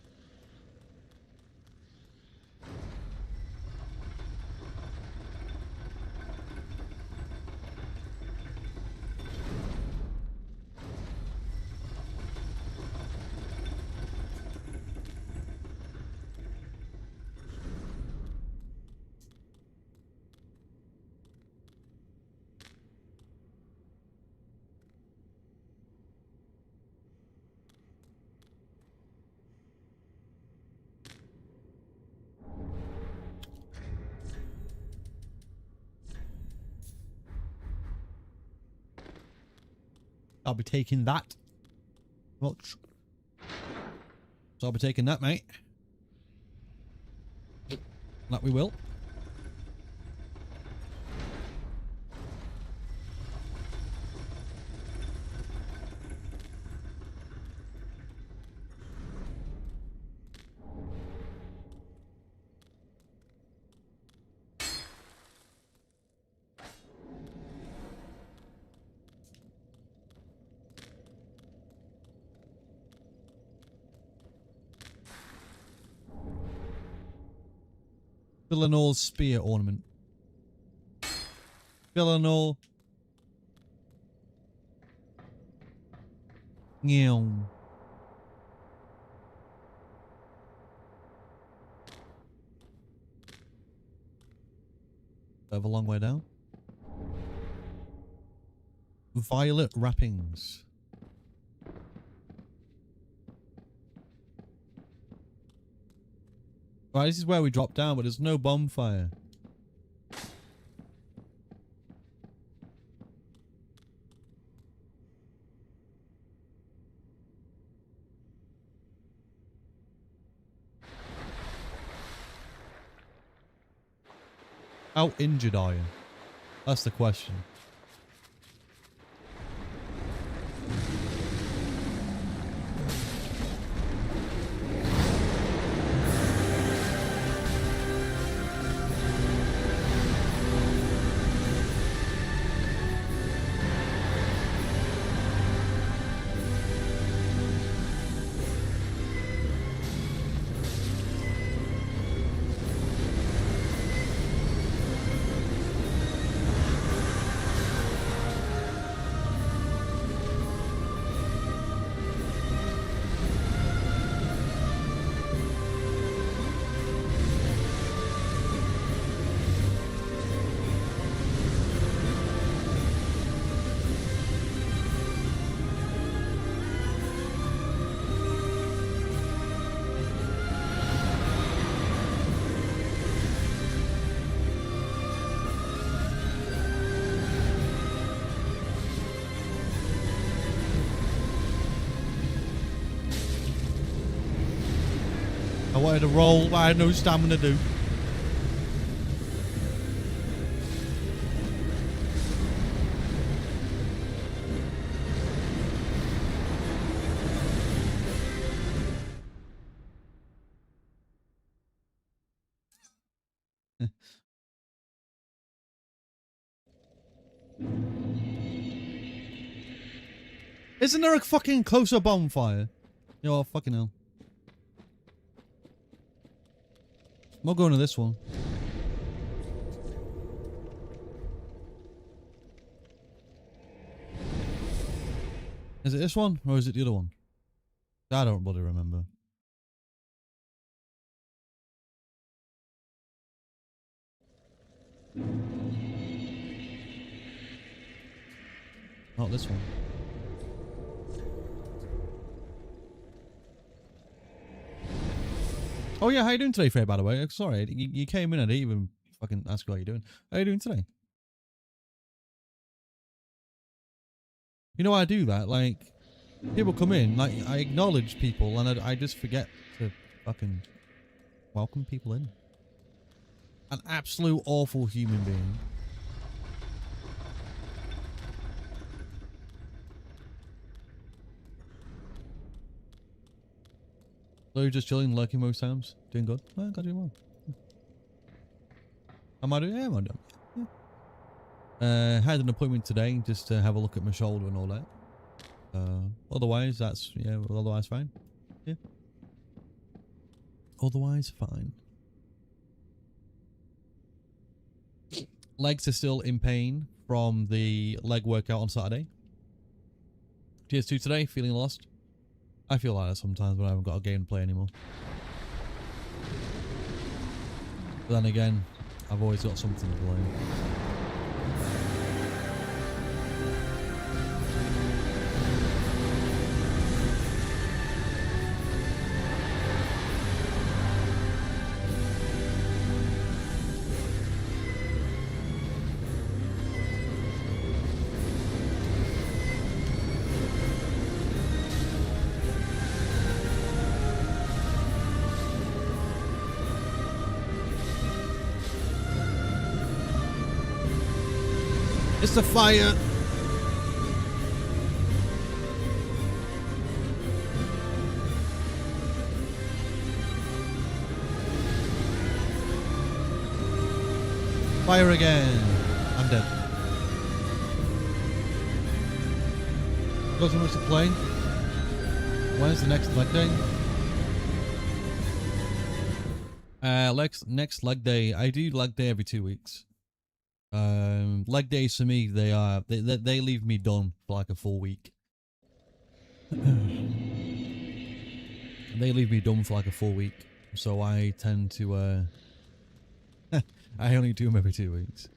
I'll be taking that. Much. So I'll be taking that, mate. That we will. Villanol's spear ornament. Villanol. Meow. I have a long way down. Violet wrappings. Right, this is where we drop down, but there's no bonfire. How injured are you? That's the question. I wanted to roll, but I had no stamina to do. Isn't there a fucking closer bonfire? Yo, fucking hell. I'm not going to this one. Is it this one or is it the other one? I don't bloody remember. Not this one. Oh yeah, how you doing today, Faye, by the way? Sorry, you came in, I didn't even fucking ask you how you doing. How you doing today? You know I do that, like, people come in, like, I acknowledge people, and I just forget to fucking welcome people in. An absolute awful human being. So you're just chilling, lurking most times? Doing good? Oh, God, doing well. Am I doing? Yeah, I'm doing. Yeah. Had an appointment today just to have a look at my shoulder and all that. Otherwise, that's, yeah, otherwise fine. Yeah. Otherwise fine. Legs are still in pain from the leg workout on Saturday. GS2 today, feeling lost. I feel like that sometimes when I haven't got a game to play anymore. But then again, I've always got something to play. It's the fire. Fire again. I'm dead. Got so much to play. When's the next leg day? Next leg day. I do leg day every 2 weeks. Leg days for me, they leave me done for like a full week. They leave me done for like a full week, so I tend to I only do them every 2 weeks.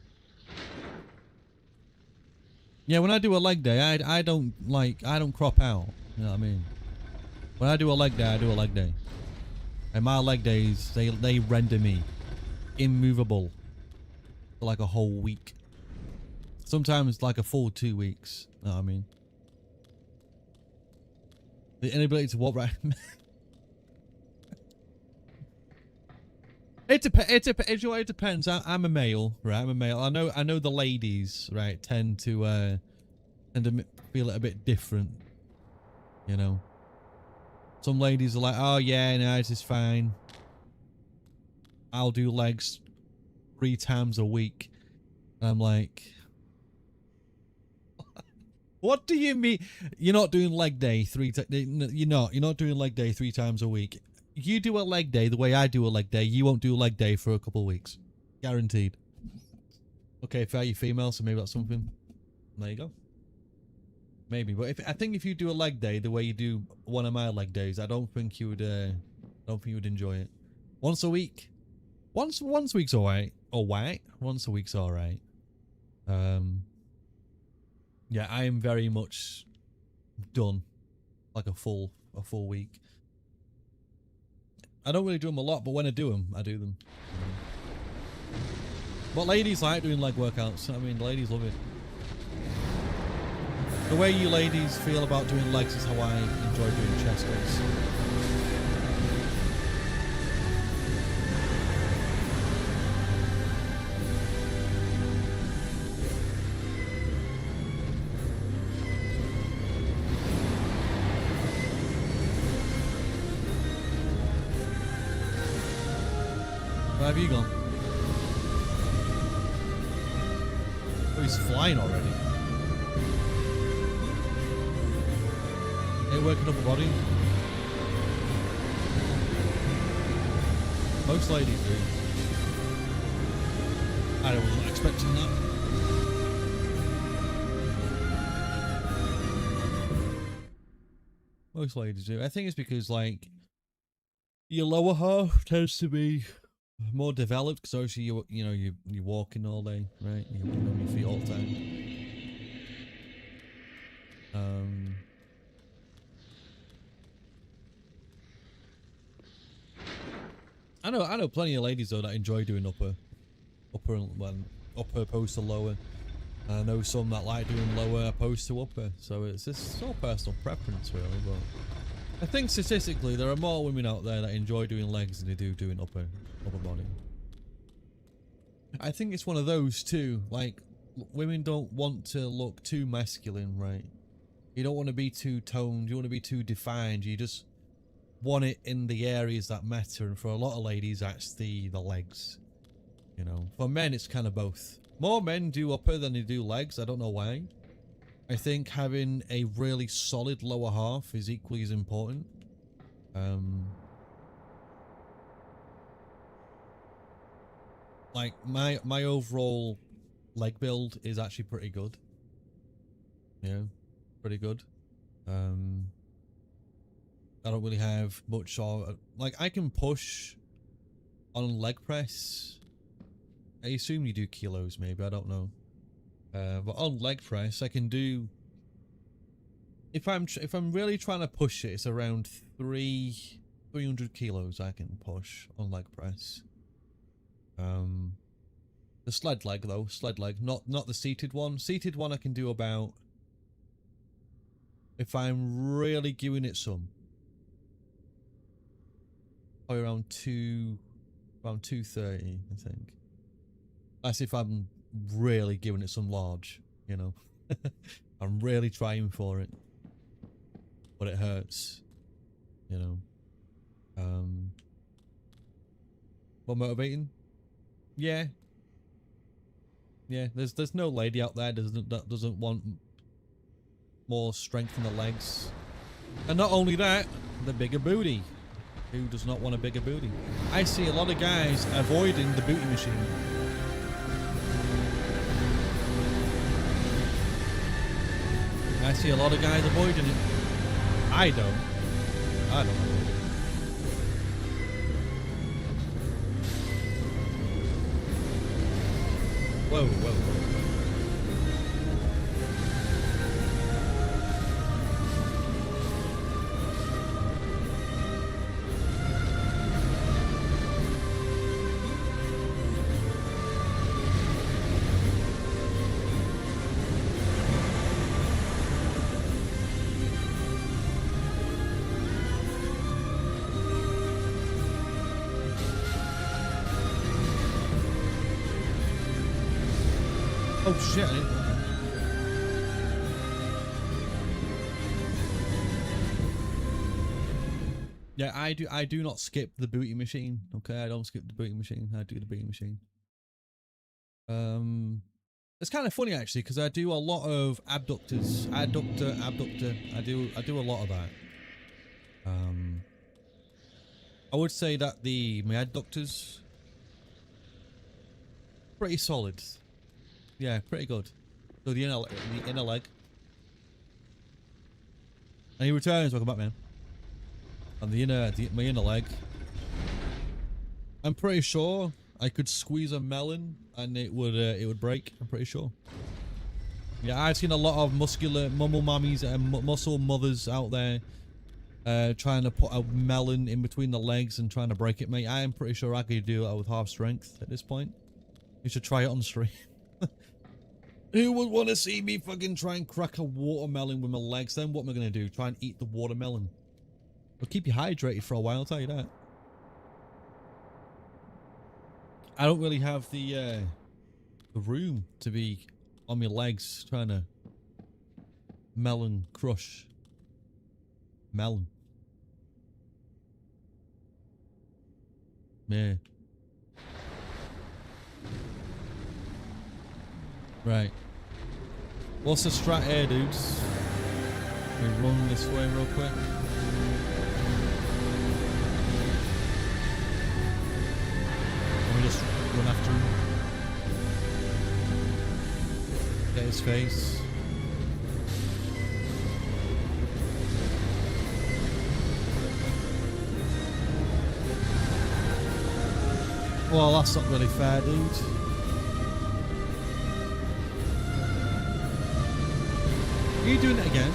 Yeah, when I do a leg day, I don't crop out. You know what I mean? When I do a leg day, I do a leg day, and my leg days they render me immovable. Like a whole week, sometimes like a full 2 weeks. You know what I mean? The inability to walk right. It depends. I'm a male, right? I'm a male. I know the ladies, right, tend to feel it a bit different. You know, some ladies are like, oh yeah, no, this is fine. I'll do legs 3 times a week. And I'm like, what do you mean? You're not doing leg day you're not doing leg day 3 times a week. You do a leg day the way I do a leg day, you won't do a leg day for a couple of weeks. Guaranteed. Okay, fair, you're female, so maybe that's something. There you go. Maybe, but I think if you do a leg day the way you do one of my leg days, I don't think you would enjoy it. Once a week. Once a week's alright. Once a week's alright. Yeah, I am very much done. Like a full week. I don't really do them a lot, but when I do them, I do them. But ladies like doing leg workouts. I mean, ladies love it. The way you ladies feel about doing legs is how I enjoy doing chest days. Where have you gone? he's flying already. Ain't working upper body. Most ladies do. I wasn't expecting that. Most ladies do. I think it's because, like, your lower half tends to be more developed because obviously you're walking all day, right? You're on your feet all the time. I know plenty of ladies though that enjoy doing upper opposed to lower. And I know some that like doing lower opposed to upper. So it's all personal preference really, but I think statistically there are more women out there that enjoy doing legs than they do doing upper body. I think it's one of those too. Like, women don't want to look too masculine, right? You don't want to be too toned. You want to be too defined. You just want it in the areas that matter. And for a lot of ladies, that's the legs. You know, for men, it's kind of both. More men do upper than they do legs. I don't know why. I think having a really solid lower half is equally as important. Like my overall leg build is actually pretty good. Yeah, pretty good. I don't really have much like I can push on leg press. I assume you do kilos maybe, I don't know. But on leg press I can do, if I'm really trying to push it, it's around 300 kilos I can push on leg press. The sled leg though, not the seated one. Seated one I can do about, if I'm really giving it some, probably around 230 I think. That's if I'm really giving it some large, you know. I'm really trying for it, but it hurts, you know. More motivating? Yeah. There's no lady out there that doesn't want more strength in the legs, and not only that, the bigger booty. Who does not want a bigger booty? I see a lot of guys avoiding the booty machine. I see a lot of guys avoiding it. I don't. Whoa. Oh shit. Yeah, I do not skip the booty machine. Okay, I don't skip the booty machine. I do the booty machine. It's kind of funny actually because I do a lot of abductors, adductor. I do a lot of that. I would say that my adductors pretty solid. Yeah, pretty good. So the inner leg. And he returns, welcome back, man. And my inner leg. I'm pretty sure I could squeeze a melon and it would break. I'm pretty sure. Yeah, I've seen a lot of muscular mummies and muscle mothers out there trying to put a melon in between the legs and trying to break it, mate. I am pretty sure I could do that with half strength at this point. You should try it on stream. Who would want to see me fucking try and crack a watermelon with my legs? Then what am I going to do? Try and eat the watermelon? It'll keep you hydrated for a while, I'll tell you that. I don't really have the room to be on my legs trying to melon crush. Melon. Yeah. Right. What's the strat here, dudes? We run this way real quick. And we just run after him. Get his face. Well, that's not really fair, dude. Are you doing it again?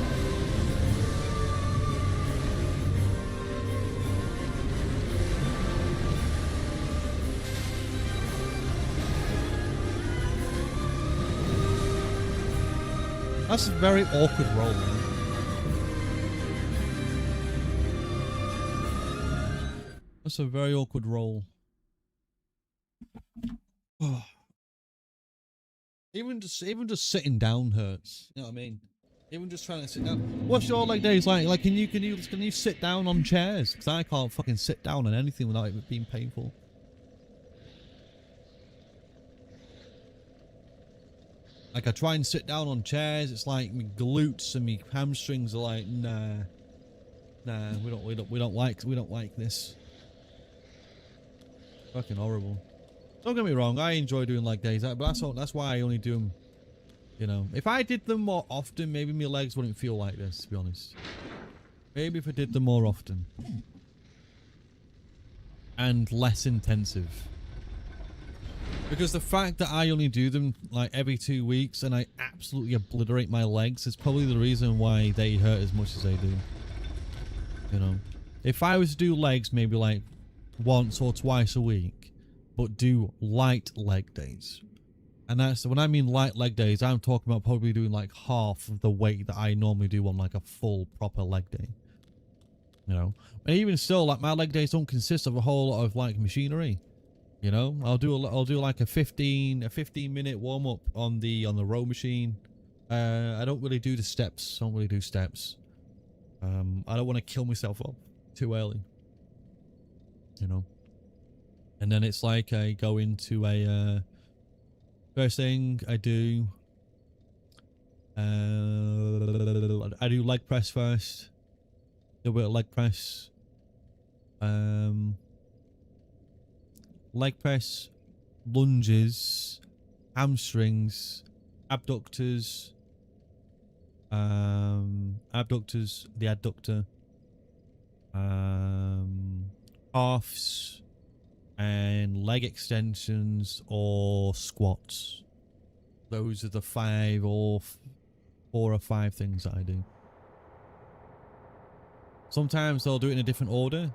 That's a very awkward roll, man. That's a very awkward roll. Oh. Even just sitting down hurts. You know what I mean? Even just trying to sit down. What's your leg days like? Like, can you sit down on chairs? Because I can't fucking sit down on anything without it being painful. Like, I try and sit down on chairs. It's like my glutes and my hamstrings are like, nah, we don't like this. Fucking horrible. Don't get me wrong, I enjoy doing leg days, but that's why I only do them, you know. If I did them more often, maybe my legs wouldn't feel like this, to be honest. Maybe if I did them more often. And less intensive. Because the fact that I only do them like every 2 weeks and I absolutely obliterate my legs is probably the reason why they hurt as much as they do. You know. If I was to do legs maybe like once or twice a week, but do light leg days. And that's when I mean light leg days, I'm talking about probably doing like half of the weight that I normally do on like a full proper leg day. You know, and even still, like my leg days don't consist of a whole lot of like machinery. You know, I'll do like a 15 minute warm up on the row machine. I don't really do the steps. I don't really do steps. I don't want to kill myself up too early. You know. And then it's like I go into a first thing I do leg press first. Do a bit of leg press. Leg press, lunges, hamstrings, abductors, the adductor, calves, and leg extensions or squats. Those are the 4 or 5 things that I do. Sometimes I'll do it in a different order,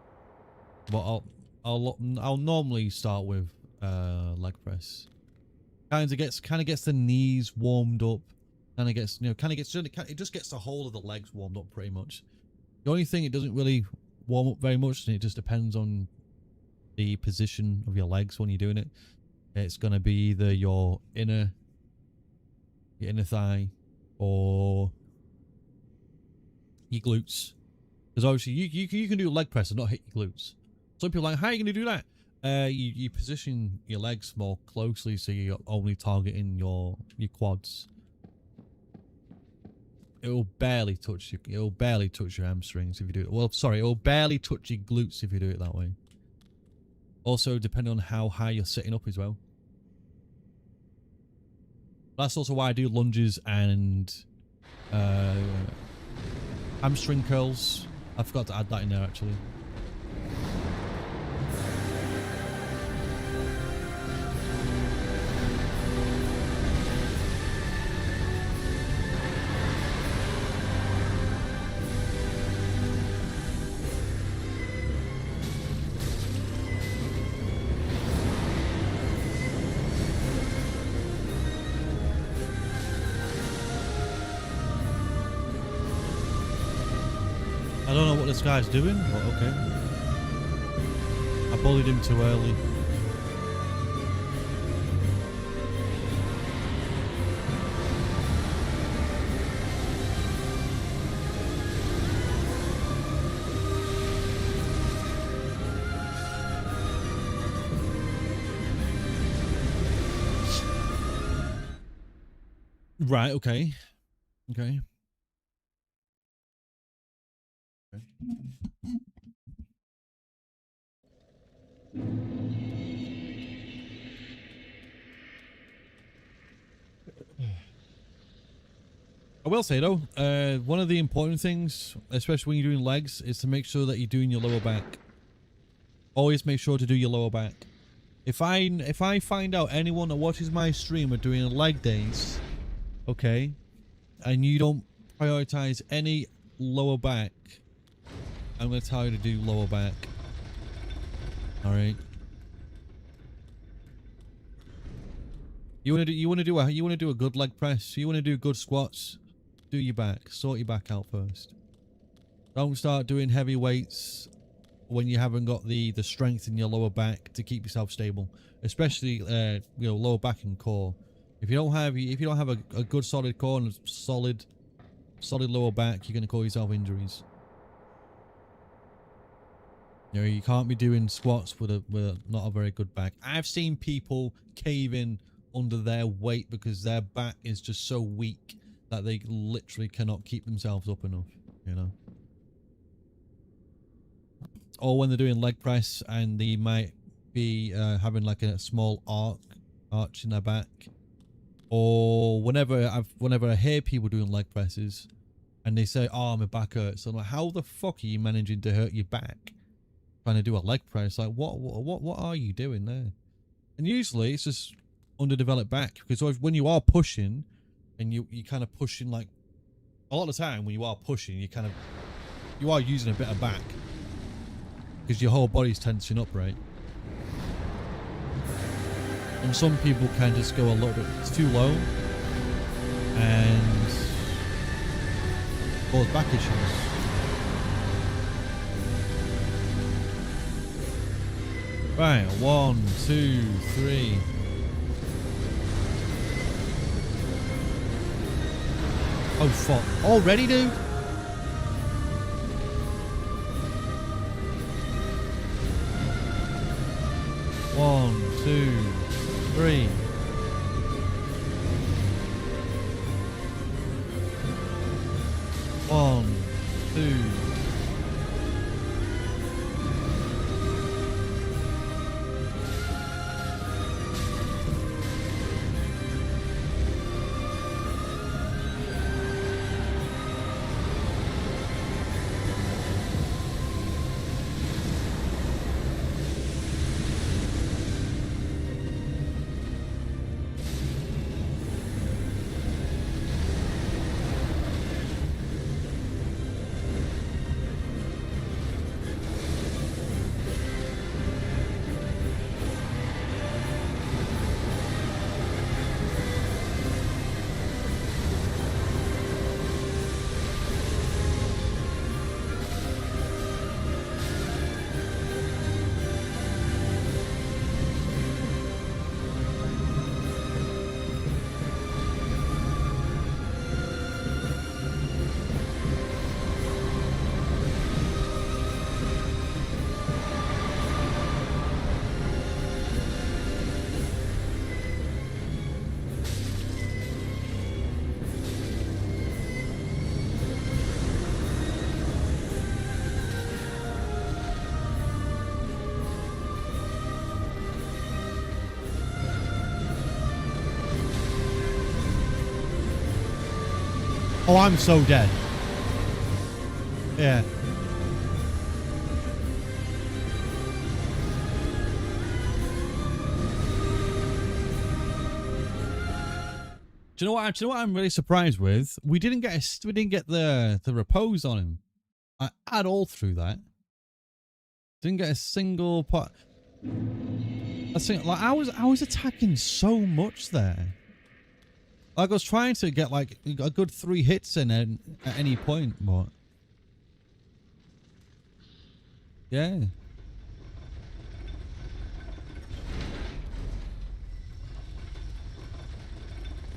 but I'll normally start with leg press. Kind of gets the knees warmed up, and it gets it just gets the whole of the legs warmed up pretty much. The only thing it doesn't really warm up very much, and it just depends on the position of your legs when you're doing it. It's gonna be either your inner thigh or your glutes, because obviously you can do leg press and not hit your glutes. Some people are like, how are you gonna do that? You position your legs more closely so you're only targeting your quads. It'll barely touch your hamstrings if you do it. Well, sorry, it'll barely touch your glutes if you do it that way. Also, depending on how high you're sitting up as well. That's also why I do lunges and hamstring curls. I forgot to add that in there actually. I don't know what this guy's doing, but okay. I bullied him too early. Right, okay. Okay. Okay. I will say though, one of the important things, especially when you're doing legs, is to make sure that you're doing your lower back. Always make sure to do your lower back. If I find out anyone that watches my stream are doing leg days, okay, and you don't prioritize any lower back, I'm gonna tell you to do lower back. All right. You wanna do a good leg press. You wanna do good squats. Do your back. Sort your back out first. Don't start doing heavy weights when you haven't got the strength in your lower back to keep yourself stable, especially you know, lower back and core. If you don't have a good solid core and solid lower back, you're gonna cause yourself injuries. You know, you can't be doing squats with a not a very good back. I've seen people cave in under their weight because their back is just so weak that they literally cannot keep themselves up enough, you know. Or when they're doing leg press and they might be having like a small arch in their back. Or whenever I hear people doing leg presses and they say, "Oh, my back hurts," I'm like, "How the fuck are you managing to hurt your back trying to do a leg press? Like, what are you doing there?" And usually it's just underdeveloped back, because when you are pushing and you kind of pushing, like a lot of the time when you are pushing, you are using a bit of back because your whole body's tensing up, right? And some people can just go a little bit too low and cause back issues. Right, 1, 2, 3. Oh fuck. Already, dude? One, 2, 3. One, 2. Oh, I'm so dead. Yeah. Do you know what? Do you know what I'm really surprised with? We didn't get the repose on him at all through that. Didn't get a single pot. Like I was attacking so much there. Like I was trying to get like a good 3 hits in at any point, but yeah.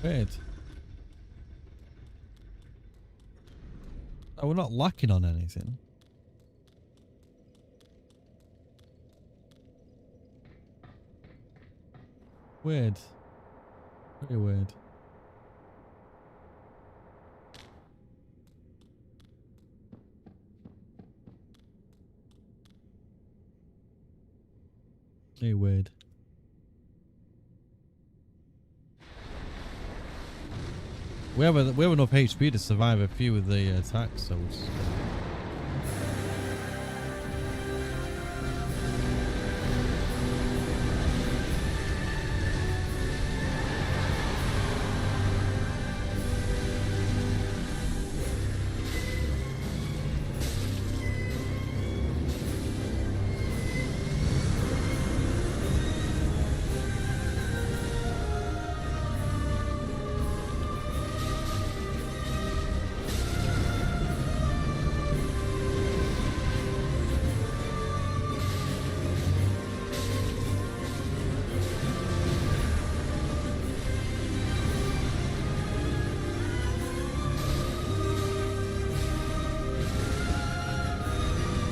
Weird. Oh, we're not lacking on anything. Weird. Very weird. Hey, weird. We have enough HP to survive a few of the attacks, so it's...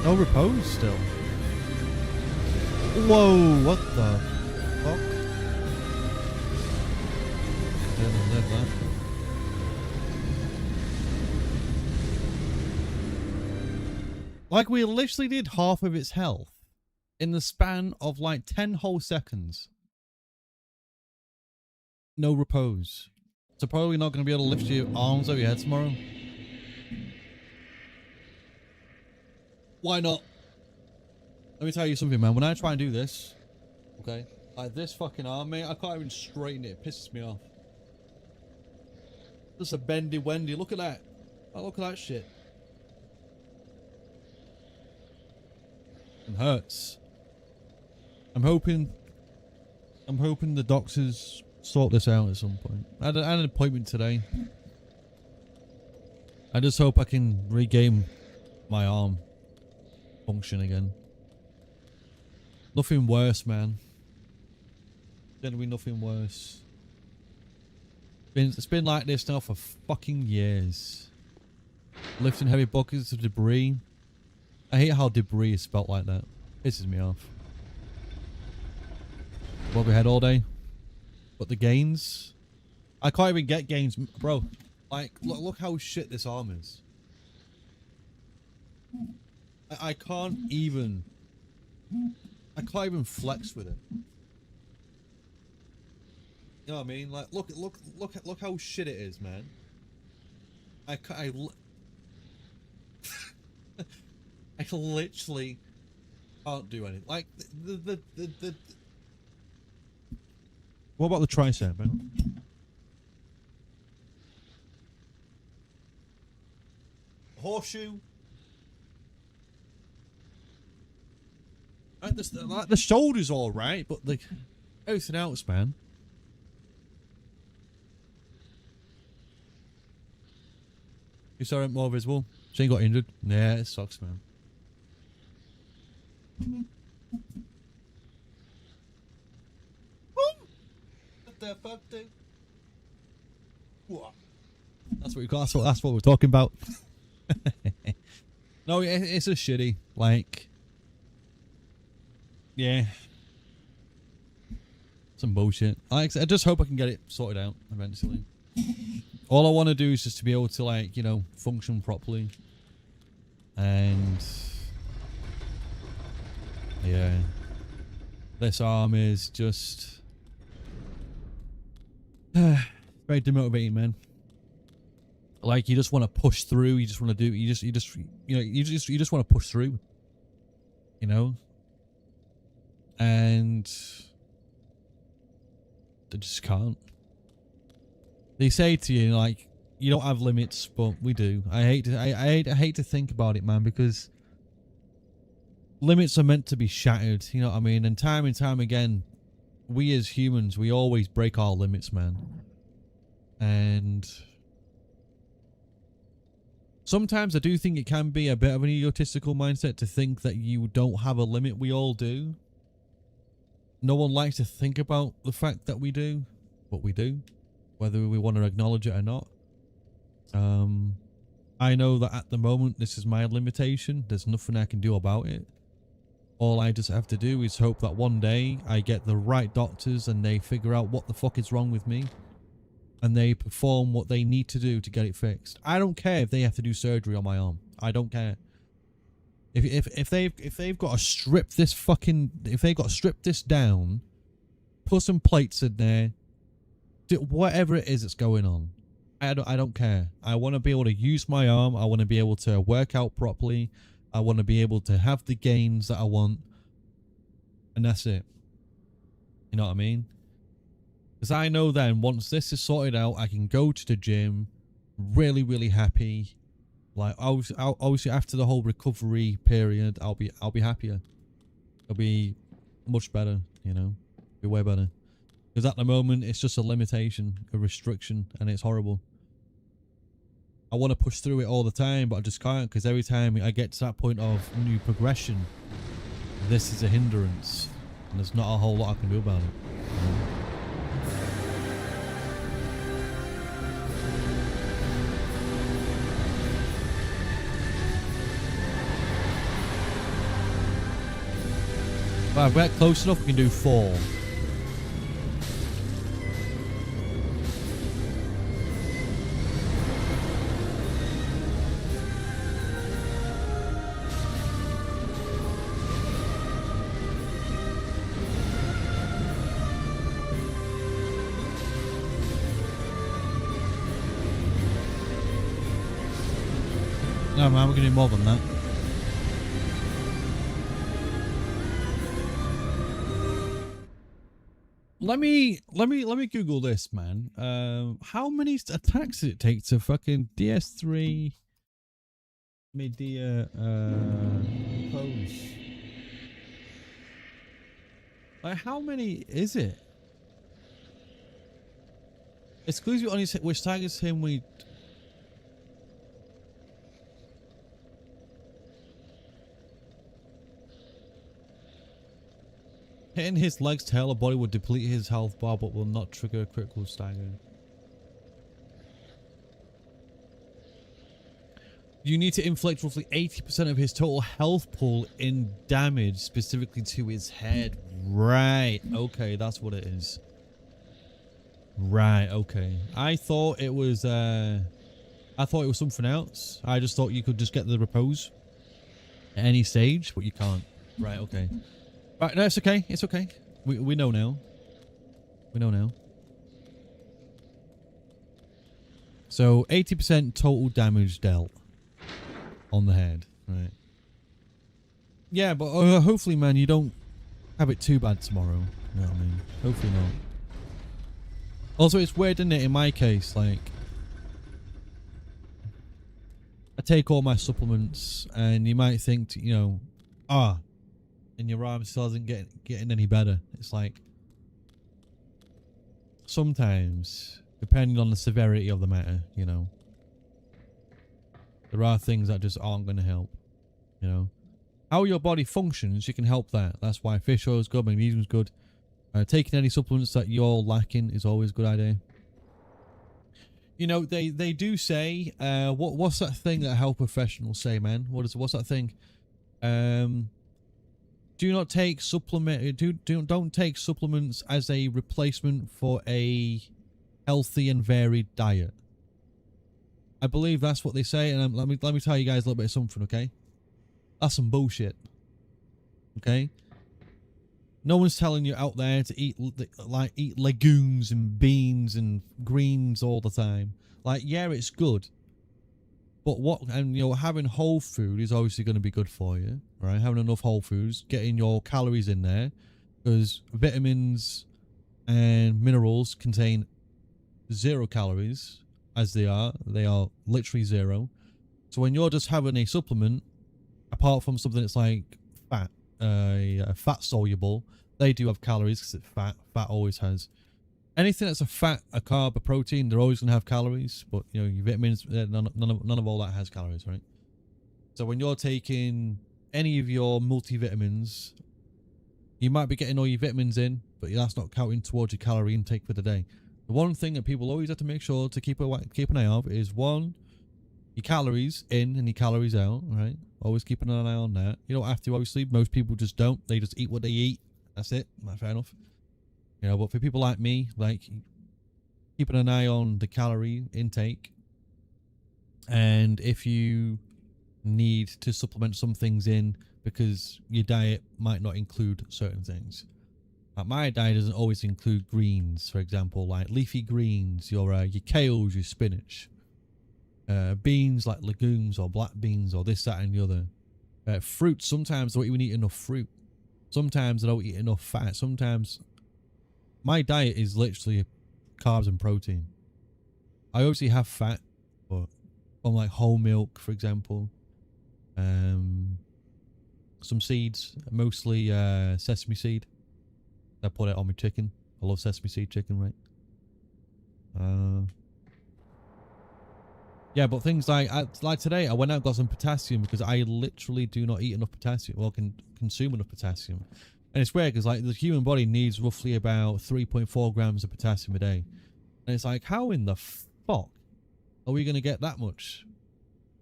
No repose still. Whoa, what the fuck? Didn't live that. Like, we literally did half of its health in the span of like 10 whole seconds. No repose. So probably not going to be able to lift your arms over your head tomorrow. Why not? Let me tell you something, man. When I try and do this, okay, like this fucking arm, mate, I can't even straighten it. It pisses me off. Just a bendy wendy. Look at that. Oh, look at that shit. It hurts. I'm hoping the doctors sort this out at some point. I had an appointment today. I just hope I can regain my arm function again. Nothing worse, man. Gonna be nothing worse. It's been like this now for fucking years. Lifting heavy buckets of debris. I hate how debris is spelt like that. Pisses me off. Bob your head all day. But the gains, I can't even get gains, bro. Like, look how shit this arm is. I can't even flex with it. You know what I mean? Like, look how shit it is, man. I literally can't do anything. Like the What about the tricep? Hang on. Horseshoe. Like the shoulders all right, but the everything else, man. You saw it more visible. She ain't got injured. Yeah, it sucks, man. What the fuck, dude? What? That's what we got. That's what we're talking about. No, it's a shitty. Like, yeah, some bullshit. I just hope I can get it sorted out eventually. All I want to do is just to be able to, like, you know, function properly. And yeah, this arm is just very demotivating, man. Like, you just want to push through. You just want to do. You just want to push through. You know. And they just can't. They say to you, like, you don't have limits, but we do. I hate to think about it, man, because limits are meant to be shattered. You know what I mean? And time again, we as humans, we always break our limits, man. And sometimes I do think it can be a bit of an egotistical mindset to think that you don't have a limit. We all do. No one likes to think about the fact that we do, but we do, whether we want to acknowledge it or not. I know that at the moment, this is my limitation. There's nothing I can do about it. All I just have to do is hope that one day I get the right doctors and they figure out what the fuck is wrong with me. And they perform what they need to do to get it fixed. I don't care if they have to do surgery on my arm. I don't care. If they've got to strip this fucking, if they've got to strip this down, put some plates in there, do whatever it is that's going on. I don't care. I want to be able to use my arm. I want to be able to work out properly. I want to be able to have the gains that I want. And that's it. You know what I mean? Because I know then once this is sorted out, I can go to the gym really, really happy. Like obviously after the whole recovery period, I'll be happier. It'll be much better, you know, be way better. Because at the moment it's just a limitation, a restriction, and it's horrible. I want to push through it all the time, but I just can't, because every time I get to that point of new progression, this is a hindrance, and there's not a whole lot I can do about it. You know? Well, if we get close enough, we can do 4. No man, we're gonna do more than that. Let me Google this, man. How many attacks does it take to fucking DS3 Medea pose? Like, how many is it? Exclusive on his hit, which targets him with. Hitting his legs, tail, or body would deplete his health bar, but will not trigger a critical stagger. You need to inflict roughly 80% of his total health pool in damage, specifically to his head. Right. Okay, that's what it is. Right. Okay. I thought it was something else. I just thought you could just get the repose at any stage, but you can't. Right. Okay. Right, no, it's okay. It's okay. We know now. We know now. So 80% total damage dealt on the head. Right. Yeah, but hopefully, man, you don't have it too bad tomorrow. You know what I mean? Hopefully not. Also, it's weird, isn't it? In my case, like, I take all my supplements, and you might think, you know, and your arm still isn't getting any better. It's like, sometimes, depending on the severity of the matter, you know, there are things that just aren't going to help. You know, how your body functions, you can help that. That's why fish oil is good, magnesium is good. Taking any supplements that you're lacking is always a good idea. You know, they do say, what's that thing that health professionals say, man? What's that thing? Do not take don't take supplements as a replacement for a healthy and varied diet. I believe that's what they say, and let me tell you guys a little bit of something, okay? That's some bullshit. Okay? No one's telling you out there to eat legumes and beans and greens all the time. Like, yeah, it's good. But you know, having whole food is obviously going to be good for you, right? Having enough whole foods, getting your calories in there, because vitamins and minerals contain 0 calories, as they are literally 0. So when you're just having a supplement, apart from something that's like fat, fat soluble, they do have calories because it's fat. Fat always has. Anything that's a fat, a carb, a protein, they're always going to have calories. But, you know, your vitamins, none of all that has calories, right? So when you're taking any of your multivitamins, you might be getting all your vitamins in, but that's not counting towards your calorie intake for the day. The one thing that people always have to make sure to keep an eye of is, 1, your calories in and your calories out, right? Always keeping an eye on that. You don't have to, obviously. Most people just don't. They just eat what they eat. That's it. Fair enough. You know, but for people like me, like, keeping an eye on the calorie intake, and if you need to supplement some things in because your diet might not include certain things. Like my diet doesn't always include greens, for example, like leafy greens, your kales, your spinach, beans like legumes or black beans or this, that, and the other. Fruit, sometimes I don't even eat enough fruit. Sometimes I don't eat enough fat. Sometimes my diet is literally carbs and protein. I obviously have fat, but on like whole milk, for example. Some seeds, mostly sesame seed. I put it on my chicken. I love sesame seed chicken, right? Yeah, but things like today, I went out and got some potassium because I literally do not eat enough potassium, or can consume enough potassium. And it's weird because like the human body needs roughly about 3.4 grams of potassium a day. And it's like, how in the fuck are we going to get that much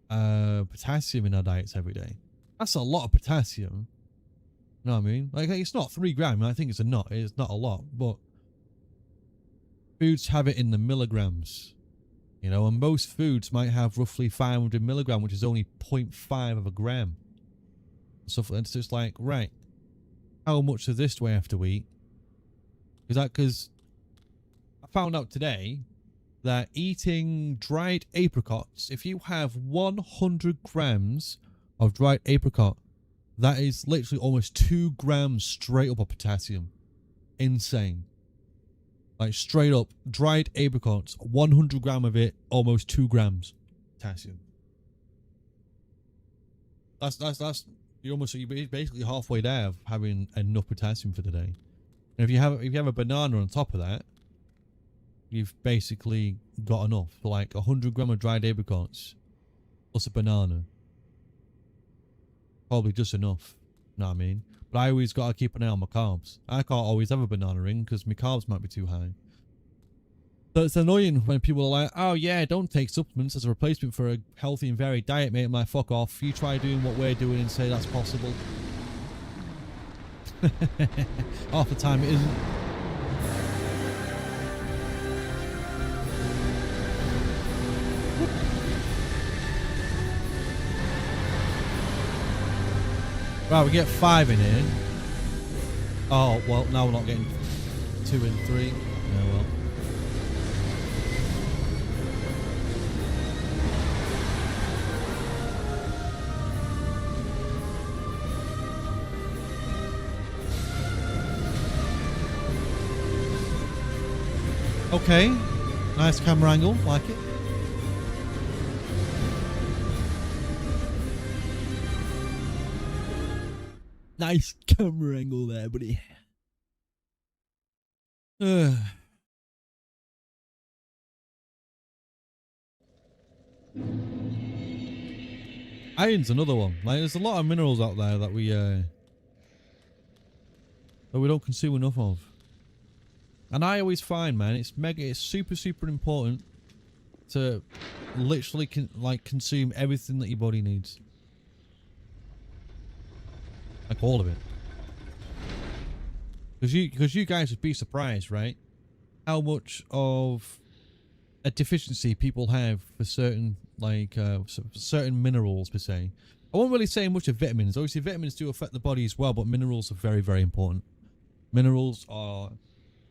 potassium in our diets every day? That's a lot of potassium. You know what I mean? Like, it's not 3 grams. I think it's not a lot, but foods have it in the milligrams. You know, and most foods might have roughly 500 milligram, which is only 0.5 of a gram. So it's just like, right, how much of this do I have to eat? Because I found out today that eating dried apricots, if you have 100 grams of dried apricot, that is literally almost 2 grams straight up of potassium. Insane. Like straight up, dried apricots, 100 gram of it, almost 2 grams potassium. You're basically halfway there of having enough potassium for the day. And if you have a banana on top of that, you've basically got enough. For like 100 gram of dried apricots plus a banana, probably just enough. You know what I mean? But I always got to keep an eye on my carbs. I can't always have a banana in because my carbs might be too high. So it's annoying when people are like, oh yeah, don't take supplements as a replacement for a healthy and varied diet, mate. I'm like, fuck off. You try doing what we're doing and say that's possible. Half the time it isn't. Right, we get 5 in here. Oh, well, now we're not getting 2 and 3. Yeah, well. Okay. Nice camera angle. Like it. Nice camera angle there, buddy. Iron's another one. Like, there's a lot of minerals out there that we don't consume enough of. And I always find, man, it's super important to literally consume everything that your body needs. Like all of it. Because you guys would be surprised, right? How much of a deficiency people have for certain certain minerals per se. I won't really say much of vitamins. Obviously vitamins do affect the body as well, but minerals are very important. Minerals are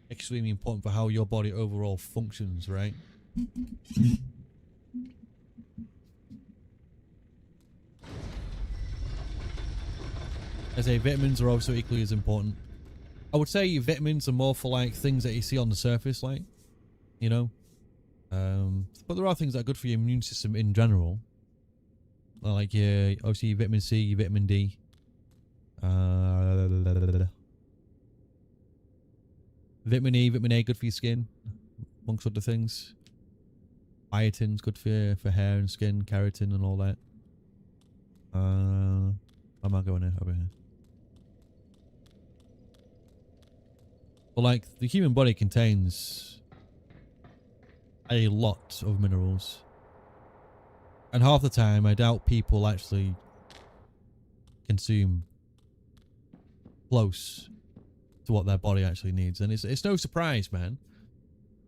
extremely important for how your body overall functions, right? I say vitamins are also equally as important. I would say vitamins are more for like things that you see on the surface, like, you know. But there are things that are good for your immune system in general. Like obviously your vitamin C, your vitamin D. Vitamin E, vitamin A, good for your skin, amongst other things. Biotin's good for hair and skin, keratin and all that. Where am I going here? Over here. But like, the human body contains a lot of minerals. And half the time, I doubt people actually consume close to what their body actually needs. And it's no surprise, man,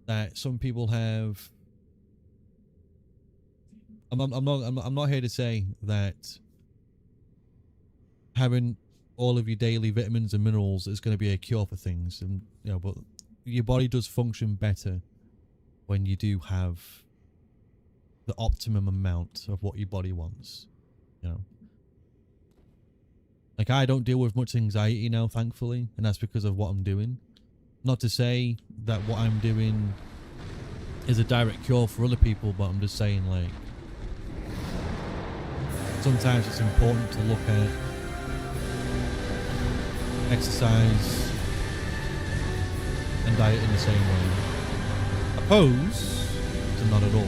that some people have I'm not here to say that having all of your daily vitamins and minerals is going to be a cure for things, and but your body does function better when you do have the optimum amount of what your body wants. Like, I don't deal with much anxiety now, thankfully, and that's because of what I'm doing. Not to say that what I'm doing is a direct cure for other people, but I'm just saying, like, sometimes it's important to look at exercise and diet in the same way, opposed to not at all.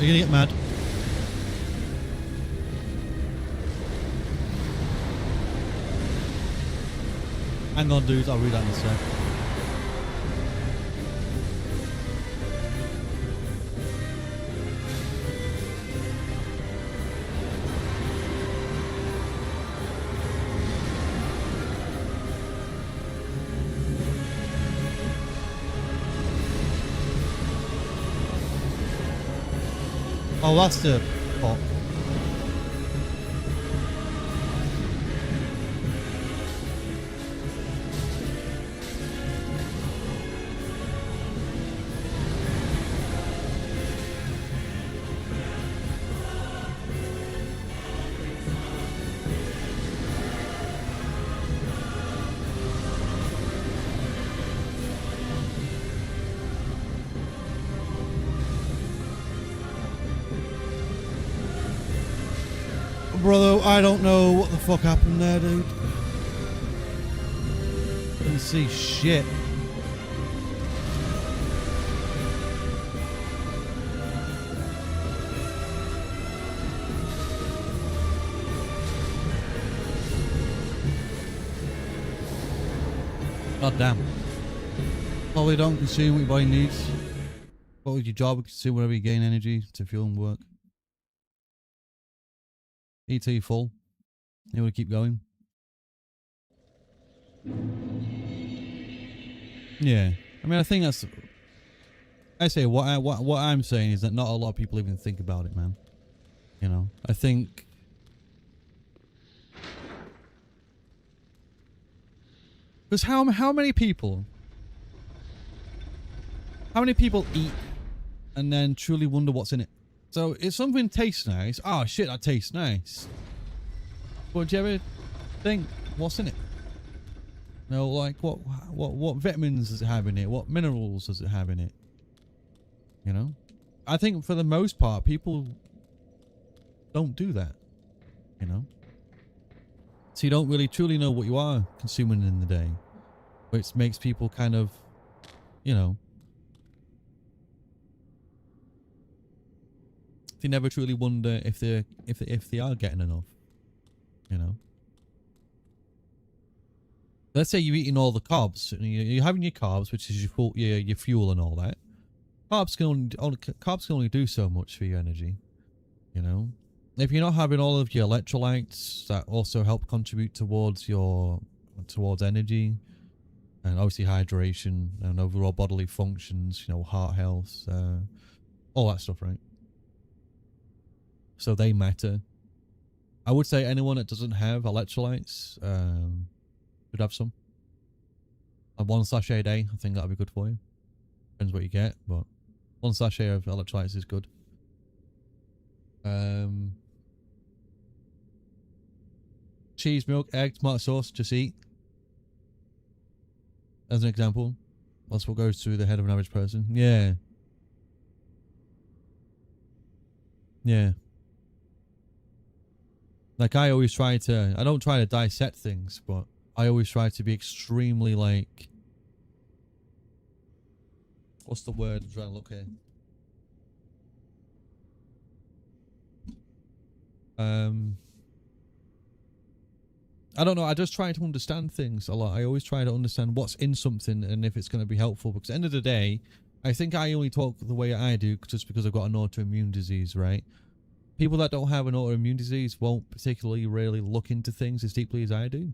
You're gonna get mad. Hang on, dudes, I'll read that in a sec. Oh, that's the pot. Brother, I don't know what the fuck happened there, dude. Didn't see shit. God damn. Probably don't consume what your body needs. What was your job? Consume whatever you gain energy to fuel and work. Eat till you're full. You want to keep going. Yeah, I mean, I think that's. I say what I'm saying is that not a lot of people even think about it, man. I think. Because how many people? How many people eat and then truly wonder what's in it? So if something tastes nice, oh shit, that tastes nice. But do you ever think what's in it? Like what vitamins does it have in it? What minerals does it have in it? I think for the most part, people don't do that. So you don't really truly know what you are consuming in the day, which makes people kind of, they never truly wonder if they are getting enough. Let's say you're eating all the carbs, and you're having your carbs, which is your fuel and all that. Carbs can only do so much for your energy. If you're not having all of your electrolytes that also help contribute towards energy, and obviously hydration and overall bodily functions, heart health, all that stuff, right? So they matter. I would say anyone that doesn't have electrolytes should have some. And 1 sachet a day, I think that'll be good for you. Depends what you get, but 1 sachet of electrolytes is good. Cheese, milk, egg, tomato sauce, just eat. As an example. That's what goes through the head of an average person. Yeah. Yeah. Like, I always try to... I don't try to dissect things, but I always try to be extremely, like... What's the word I'm trying to look here? I don't know. I just try to understand things a lot. I always try to understand what's in something and if it's going to be helpful. Because at the end of the day, I think I only talk the way I do just because I've got an autoimmune disease, right? People that don't have an autoimmune disease won't particularly really look into things as deeply as I do.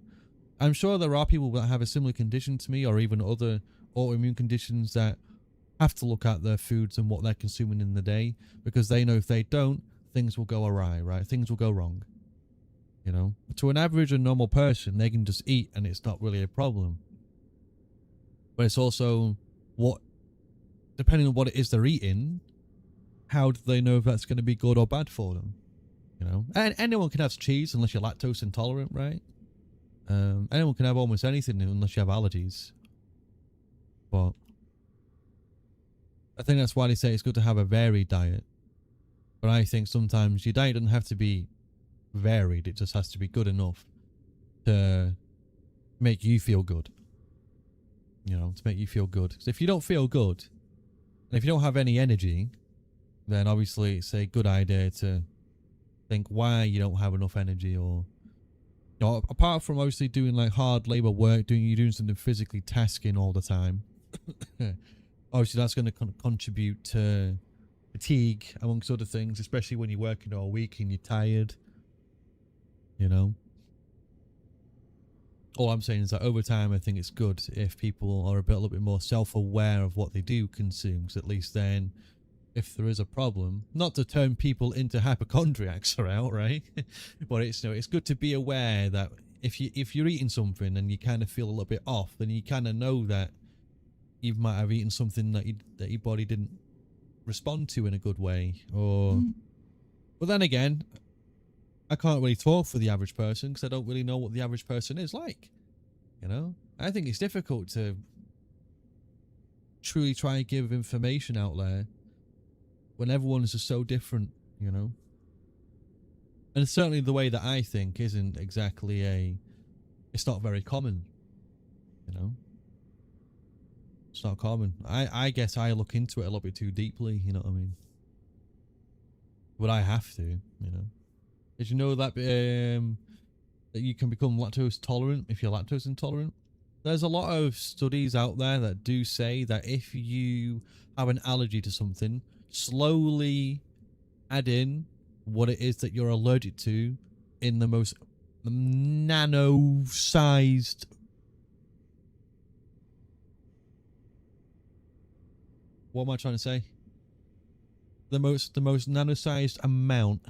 I'm sure there are people that have a similar condition to me or even other autoimmune conditions that have to look at their foods and what they're consuming in the day because they know if they don't, things will go awry, right? Things will go wrong. You know, to an average and normal person, they can just eat and it's not really a problem. But it's also what, depending on what it is they're eating, how do they know if that's going to be good or bad for them? You know, and anyone can have cheese unless you're lactose intolerant, right? Anyone can have almost anything unless you have allergies. But I think that's why they say it's good to have a varied diet. But I think sometimes your diet doesn't have to be varied, it just has to be good enough to make you feel good. You know, to make you feel good. So if you don't feel good, and if you don't have any energy, then obviously it's a good idea to think why you don't have enough energy, or you know, apart from obviously doing like hard labor work, you're doing something physically tasking all the time. Obviously that's going to contribute to fatigue amongst other things, especially when you're working all week and you're tired. You know, all I'm saying is that over time, I think it's good if people are a little bit more self-aware of what they do consume. Because at least then, if there is a problem, not to turn people into hypochondriacs around, right? But it's, you know, it's good to be aware that if you're eating something and you kind of feel a little bit off, then you kind of know that you might have eaten something that your body didn't respond to in a good way, or. But then again, I can't really talk for the average person because I don't really know what the average person is like. You know, I think it's difficult to truly try and give information out there when everyone is just so different, you know. And certainly the way that I think isn't exactly it's not very common, you know. It's not common. I guess I look into it a little bit too deeply, you know what I mean? But I have to, you know. Did you know that that you can become lactose tolerant if you're lactose intolerant? There's a lot of studies out there that do say that if you have an allergy to something, slowly add in what it is that you're allergic to in the most nano-sized... What am I trying to say? The most nano-sized amount,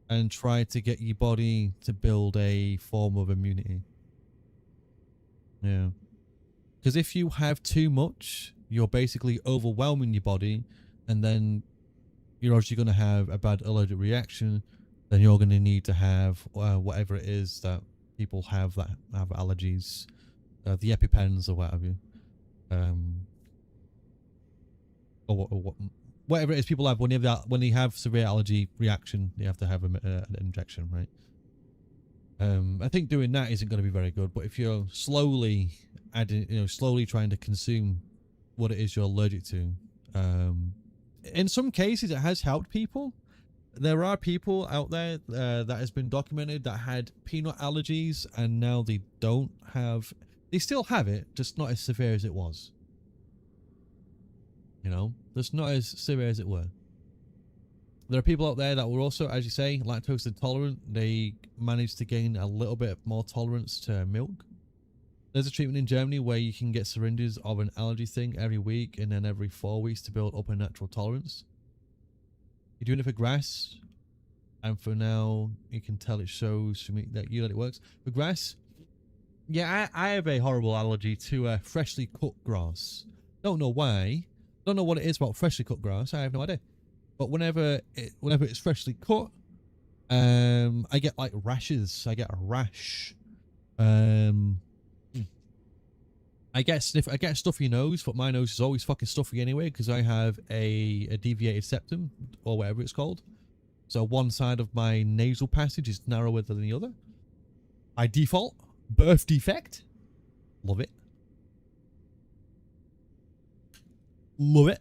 and try to get your body to build a form of immunity. Yeah. Because if you have too much, you're basically overwhelming your body, and then you're obviously going to have a bad allergic reaction. Then you're going to need to have whatever it is that people have that have allergies, the EpiPens or what have you. Or whatever it is people have when they have severe allergy reaction, they have to have an injection, right? I think doing that isn't going to be very good. But if you're slowly adding, slowly trying to consume what it is you're allergic to, in some cases it has helped people. There are people out there that has been documented that had peanut allergies, and now they don't have. They still have it, just not as severe as it was. You know, just not as severe as it were. There are people out there that were also, as you say, lactose intolerant. They managed to gain a little bit more tolerance to milk. There's a treatment in Germany where you can get syringes of an allergy thing every week and then every 4 weeks to build up a natural tolerance. You're doing it for grass, and for now, you can tell it shows for me that it works. For grass, yeah, I have a horrible allergy to freshly cut grass. Don't know why. Don't know what it is about freshly cut grass. I have no idea. But whenever it's freshly cut, I get like rashes. I get a rash. I get stuffy nose, but my nose is always fucking stuffy anyway because I have a deviated septum or whatever it's called. So one side of my nasal passage is narrower than the other. By default, birth defect. Love it. Love it.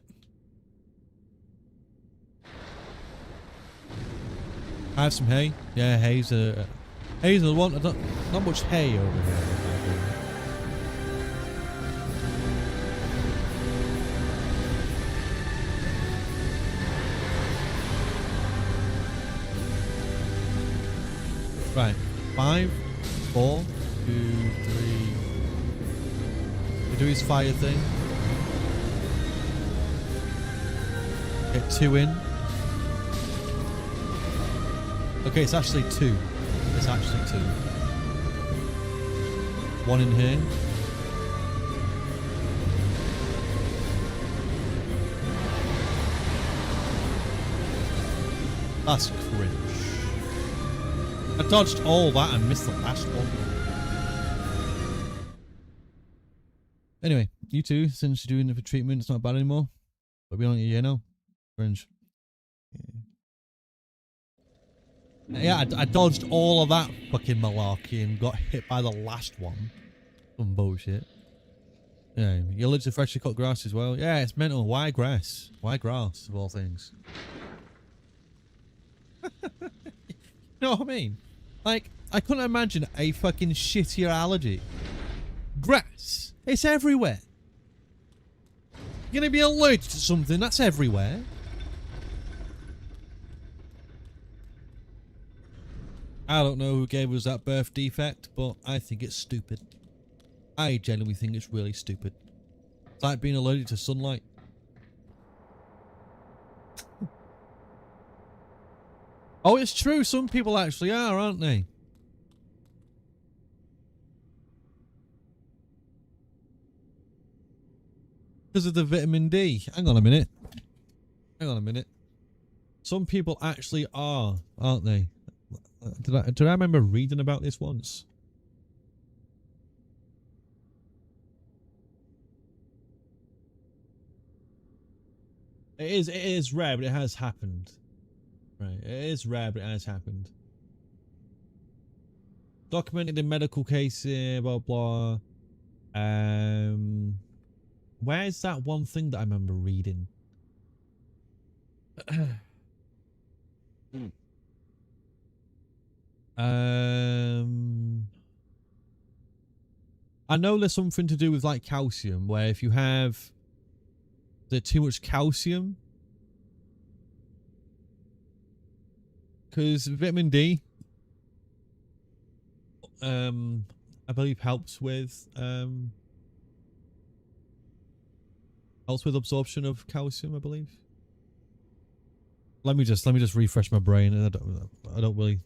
I have some hay. Yeah, hay's the one. Not much hay over here. Right, 5, 4, 2, 3. We do his fire thing. Get 2 in. Okay, it's actually 2. It's actually 2. 1 in here. That's cringe. I dodged all that and missed the last one. Anyway, you two, since you're doing it for treatment, it's not bad anymore. But we don't, you know, cringe. Yeah, I dodged all of that fucking malarkey and got hit by the last one. Some bullshit. Yeah, you're literally freshly cut grass as well. Yeah, it's mental. Why grass? Why grass, of all things? You know what I mean? Like, I couldn't imagine a fucking shittier allergy. Grass. It's everywhere. You're gonna be allergic to something that's everywhere. I don't know who gave us that birth defect, but I think it's stupid. I genuinely think it's really stupid. It's like being allergic to sunlight. Oh, it's true. Some people actually are, aren't they? Because of the vitamin D. Hang on a minute. Hang on a minute. Some people actually are, aren't they? Did I remember reading about this once? It is rare, but it has happened. Right, it is rare, but it has happened. Documented in medical cases, blah blah. Where's that one thing that I remember reading? I know there's something to do with like calcium, where if you have too much calcium, because vitamin D, I believe helps with absorption of calcium, I believe. Let me just refresh my brain. I don't really.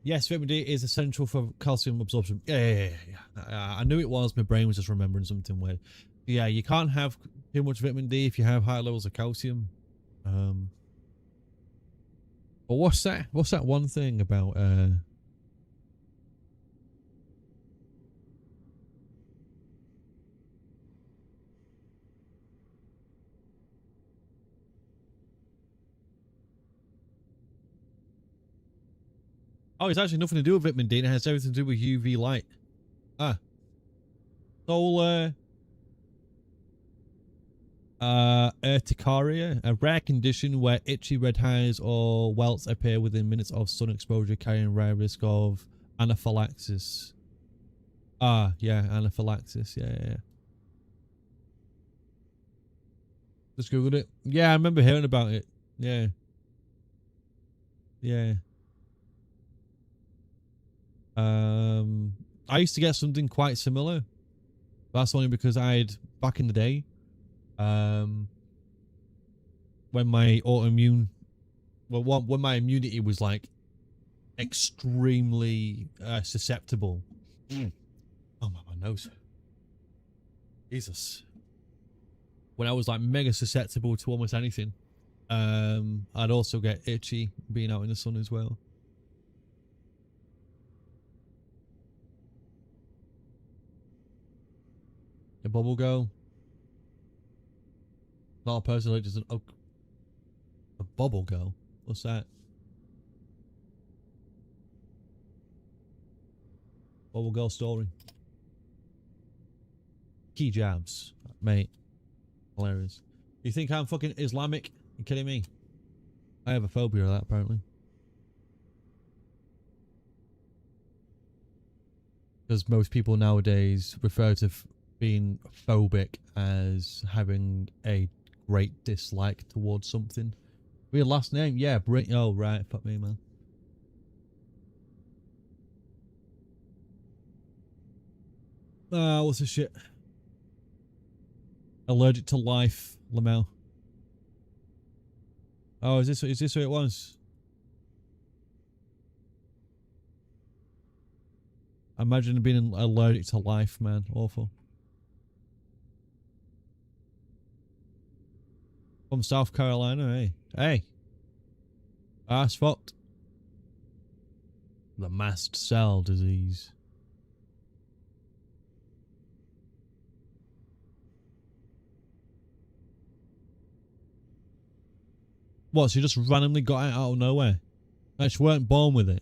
Yes, vitamin D is essential for calcium absorption. Yeah. I knew it was. My brain was just remembering something weird. Yeah, you can't have too much vitamin D if you have high levels of calcium. But what's that? What's that one thing about? Oh, it's actually nothing to do with vitamin D. It has everything to do with UV light. Ah. Solar urticaria, a rare condition where itchy red hairs or welts appear within minutes of sun exposure, carrying a rare risk of anaphylaxis. Ah, yeah, anaphylaxis. Yeah. Just googled it. Yeah, I remember hearing about it. Yeah. I used to get something quite similar. That's only because back in the day, when my when my immunity was like extremely susceptible. Oh my nose. Jesus. When I was like mega susceptible to almost anything. I'd also get itchy being out in the sun as well. A bubble girl. Not a person who just a bubble girl. What's that? Bubble girl story. Key jabs, mate. Hilarious. You think I'm fucking Islamic? You kidding me? I have a phobia of that, apparently. Because most people nowadays refer to being phobic as having a great dislike towards something. Weird last name? Yeah, Brit. Oh, right. Fuck me, man. Ah, what's this shit? Allergic to life, Lamel. Oh, is this who it was? Imagine being allergic to life, man. Awful. From South Carolina, hey. Hey. Ass fucked. The mast cell disease. What, she just randomly got it out of nowhere? Like she weren't born with it?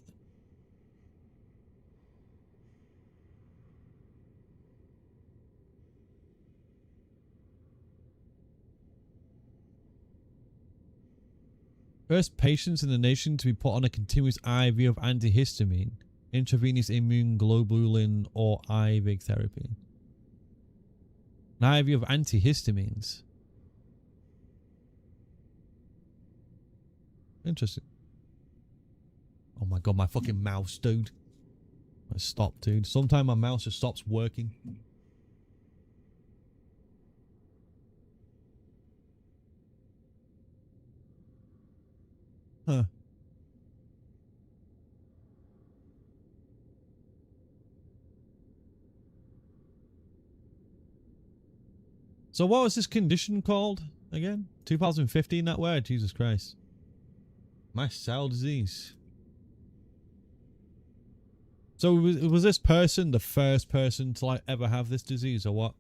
First patients in the nation to be put on a continuous IV of antihistamine, intravenous immune globulin, or IV therapy. An IV of antihistamines. Interesting. Oh my god, my fucking mouse, dude. Stop, dude. Sometimes my mouse just stops working. Huh. So what was this condition called again? 2015, that word? Jesus Christ. Mast cell disease. So was this person the first person to like ever have this disease or what?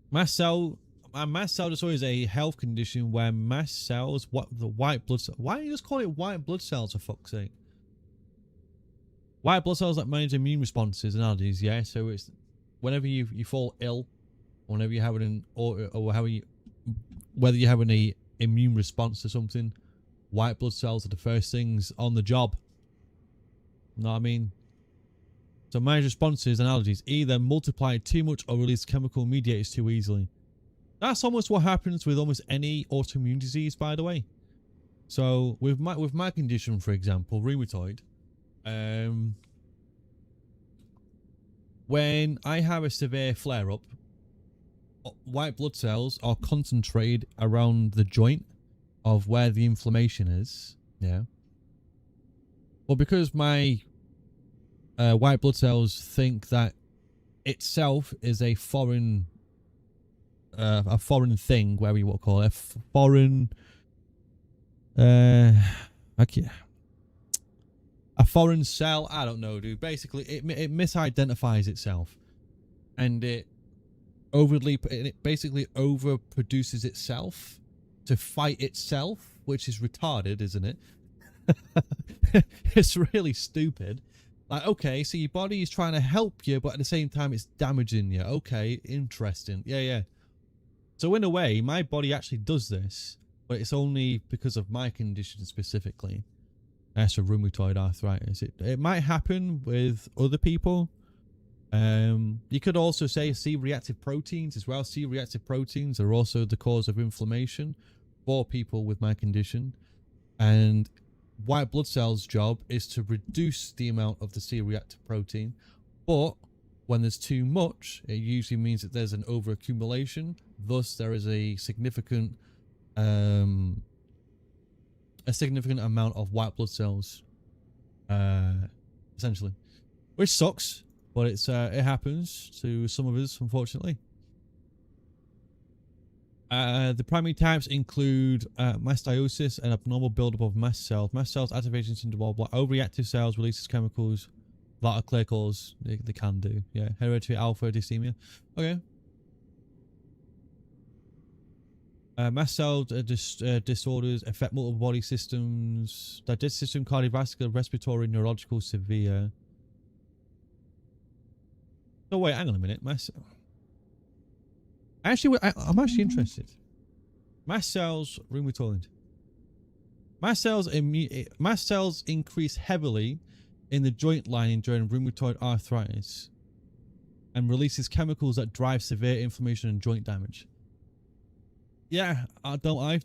Mast cell disorder is a health condition where mast cells, the white blood cells, why don't you just call it white blood cells for fuck's sake? White blood cells that manage immune responses and allergies, yeah. So it's whenever you fall ill, whenever you're having whether you're having a immune response to something, white blood cells are the first things on the job. You know what I mean? So manage responses and allergies either multiply too much or release chemical mediators too easily. That's almost what happens with almost any autoimmune disease, by the way. So with my condition, for example, rheumatoid, when I have a severe flare-up, white blood cells are concentrated around the joint of where the inflammation is. Yeah. Well, because my white blood cells think that itself is a foreign thing, whatever you want to call it, a foreign a foreign cell. I don't know, dude. Basically, it misidentifies itself, and it basically overproduces itself to fight itself, which is retarded, isn't it? It's really stupid. Like, okay, so your body is trying to help you, but at the same time it's damaging you. Okay, interesting. Yeah. So in a way, my body actually does this, but it's only because of my condition specifically. That's a rheumatoid arthritis. It might happen with other people. You could also say C-reactive proteins as well. C-reactive proteins are also the cause of inflammation for people with my condition. And white blood cells' job is to reduce the amount of the C-reactive protein. But when there's too much, it usually means that there's an overaccumulation. Thus, there is a significant amount of white blood cells, essentially, which sucks. but it happens to some of us, unfortunately. The primary types include mastiosis, an abnormal buildup of mast cells. Mast cells activation syndrome, where overreactive cells releases chemicals that are clear cause. They can do, yeah. Hereditary alpha dysemia. Okay. Mast cell disorders affect multiple body systems, digestive system, cardiovascular, respiratory, neurological, severe. So wait, hang on a minute. I'm actually interested. Mast cells, rheumatoid. Mast cells increase heavily in the joint lining during rheumatoid arthritis and releases chemicals that drive severe inflammation and joint damage. Yeah, don't I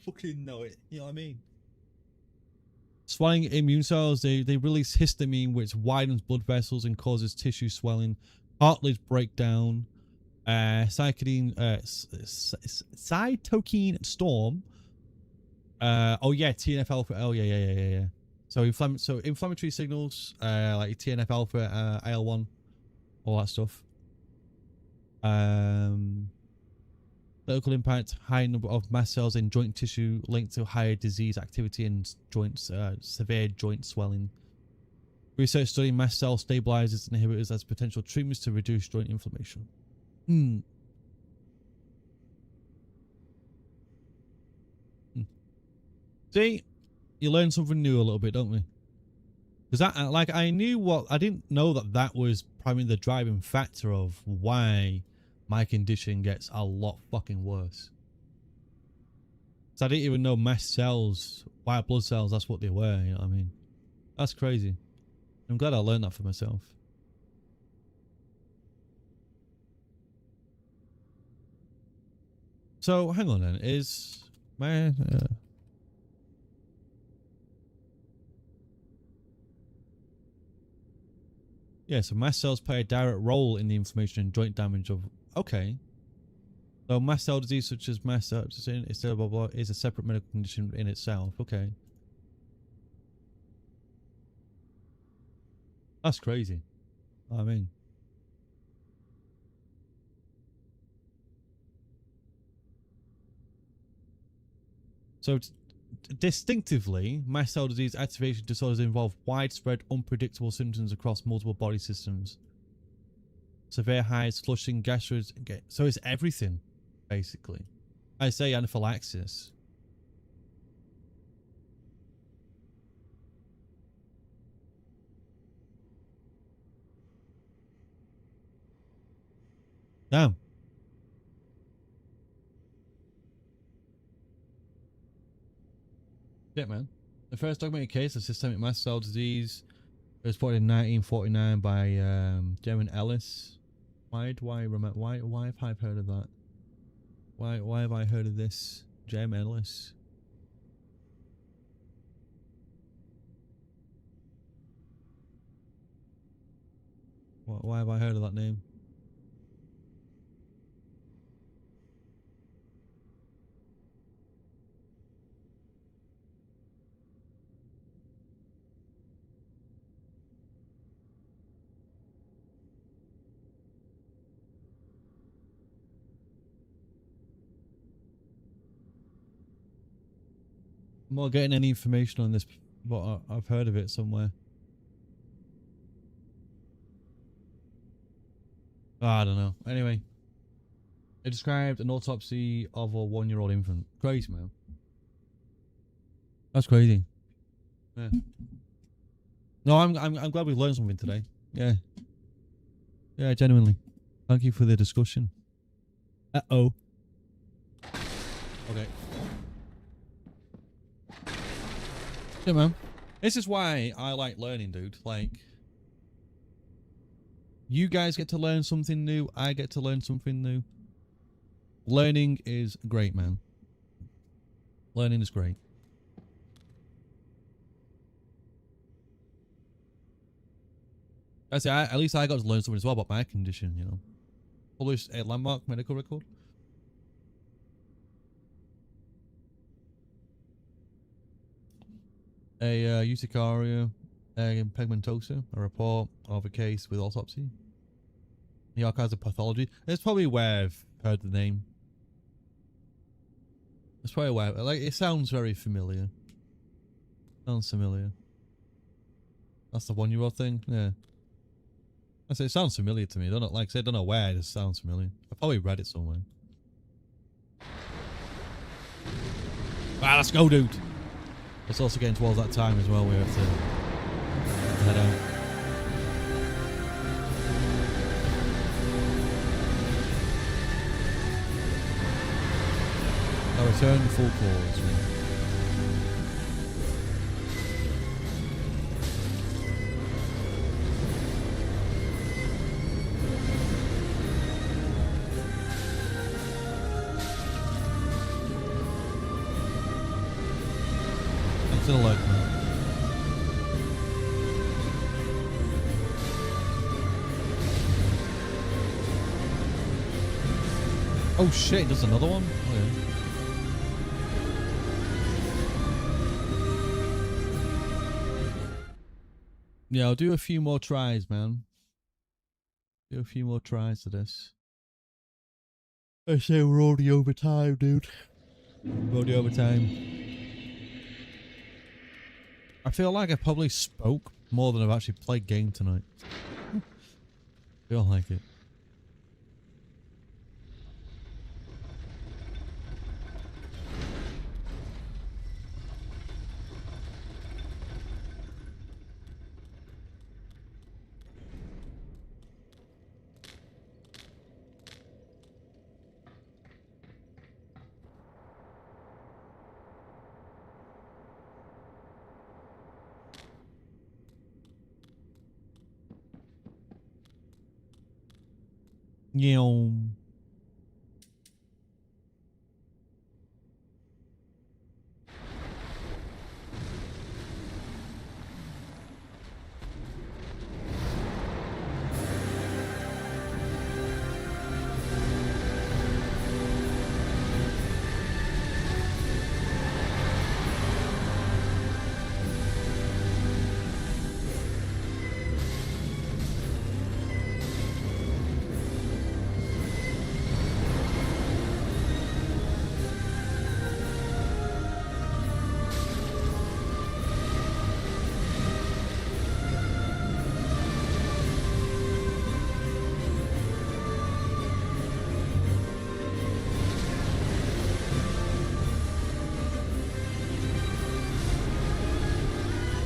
fucking know it. You know what I mean? Swelling immune cells, they release histamine, which widens blood vessels and causes tissue swelling, cartilage breakdown, cytokine storm. Oh yeah, TNF alpha. Oh yeah. So inflammatory signals, like TNF alpha, IL-1, all that stuff. Local impact, high number of mast cells in joint tissue linked to higher disease activity and joints, severe joint swelling. Research studying mast cell stabilizers and inhibitors as potential treatments to reduce joint inflammation. See, you learn something new a little bit, don't we? Because I didn't know that was probably the driving factor of why my condition gets a lot fucking worse. So I didn't even know mast cells, white blood cells, that's what they were, you know what I mean? That's crazy. I'm glad I learned that for myself. So, hang on then, is my... yeah, so mast cells play a direct role in the inflammation and joint damage of... Okay. So mast cell disease such as mast cell blah, blah, is a separate medical condition in itself. Okay. That's crazy. I mean... So, distinctively, mast cell disease activation disorders involve widespread, unpredictable symptoms across multiple body systems. Severe hives, flushing, gastros. So it's everything, basically. I say anaphylaxis. Damn. Yeah, man. The first documented case of systemic mast cell disease was reported in 1949 by German Ellis. Why have I heard of that? Why have I heard of this? German Ellis. Why have I heard of that name? I'm not getting any information on this, but I've heard of it somewhere. I don't know. Anyway, it described an autopsy of a 1-year-old infant. Crazy, man. That's crazy. Yeah. No, I'm glad we learned something today. Yeah. Yeah, genuinely. Thank you for the discussion. Uh-oh. Okay. Yeah, man. This is why I like learning, dude. Like, you guys get to learn something new. I get to learn something new. Learning is great, man. Learning is great. I say, at least I got to learn something as well about my condition, you know. Published a landmark medical record. A urticaria pigmentosa, a report of a case with autopsy. The Archives of Pathology. It's probably where I've heard the name. It's probably where, like, it sounds very familiar. Sounds familiar. That's the 1-year-old thing? Yeah. I say it sounds familiar to me. I don't know, like I said, I don't know where, it just sounds familiar. I probably read it somewhere. Ah, let's go, dude. It's also getting towards that time as well. We have to head out. I'll return full course. To the left, man. Oh shit, there's another one? Oh, yeah. Yeah, I'll do a few more tries, man. Do a few more tries to this. I say we're already over time, dude. We're already over time. I feel like I probably spoke more than I've actually played game tonight. Feel like it. Yeah.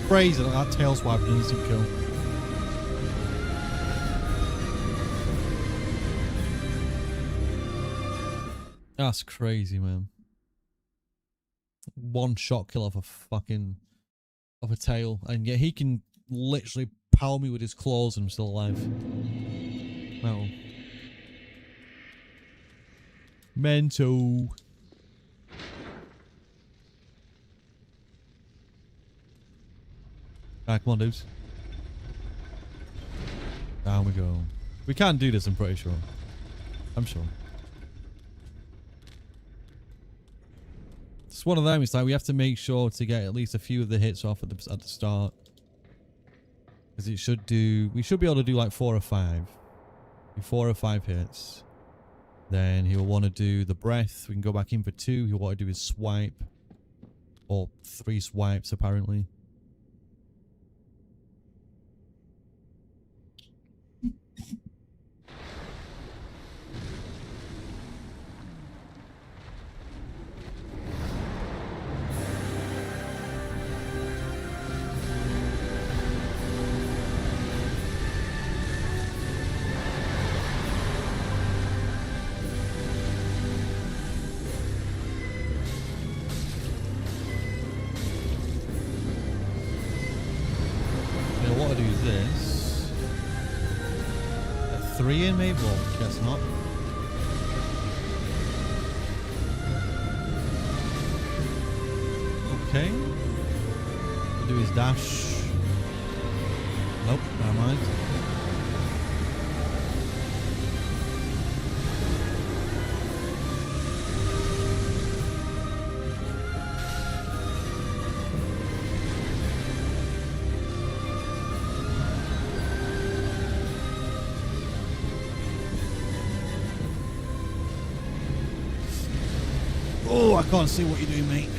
Crazy that tail swipe an instant kill. That's crazy, man. One shot kill off a fucking of a tail, and yet he can literally power me with his claws and I'm still alive. Metal. Mental. Alright, come on, dudes. Down we go. We can do this, I'm pretty sure. I'm sure. It's one of them, it's like we have to make sure to get at least a few of the hits off at the start. Because it should do... We should be able to do like 4 or 5. 4 or 5 hits. Then he'll want to do the breath. We can go back in for 2. He'll want to do his swipe. Or 3 swipes, apparently. What I do is this. A 3 in maybe? Well, guess not. Okay. We'll do his dash. Nope, never mind. Oh, I can't see what you're doing, mate.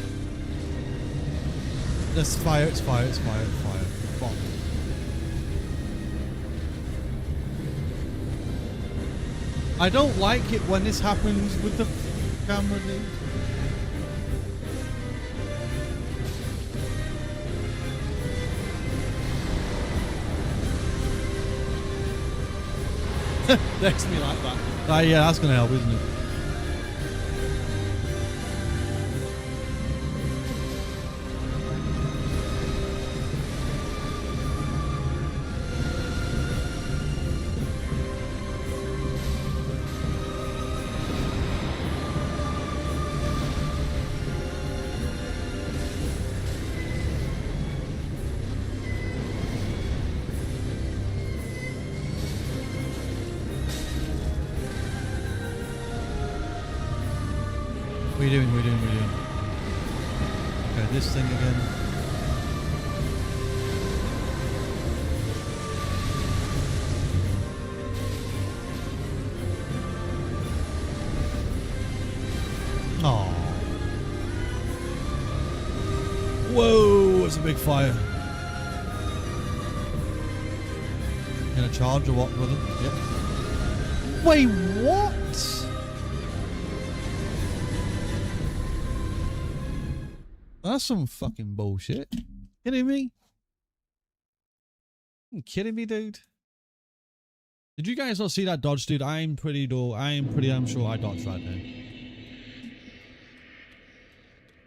There's fire, it's fire, it's fire, it's fire. Fuck. I don't like it when this happens with the camera, dude. Next me like that. Yeah, that's gonna help, isn't it? What are you doing? What are you doing? What are you doing? Okay, this thing again. Oh. Whoa, it's a big fire. Gonna charge or what, brother? Yep. Wait, what? That's some fucking bullshit. Kidding me? You kidding me, dude? Did you guys not see that dodge, dude? I'm pretty damn sure I dodged right there.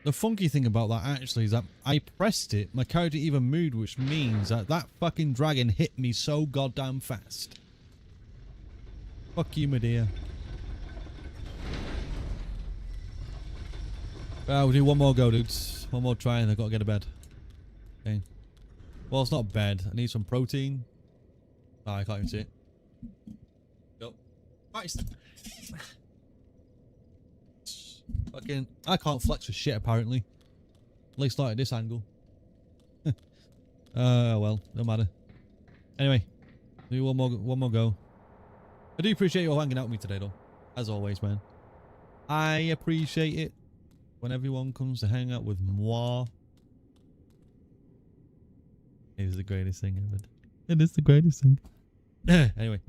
The funky thing about that actually is that I pressed it, my character even moved, which means that that fucking dragon hit me so goddamn fast. Fuck you, my dear. We'll do one more go, dudes. One more try and I've got to get to bed. Okay. Well, it's not bed. I need some protein. Oh, I can't even see it. Nope. Nice. Fucking, I can't flex for shit apparently. At least not at this angle. Well, no matter. Anyway, do one more go. I do appreciate you all hanging out with me today, though. As always, man. I appreciate it when everyone comes to hang out with moi. It is the greatest thing ever. It is the greatest thing. Anyway.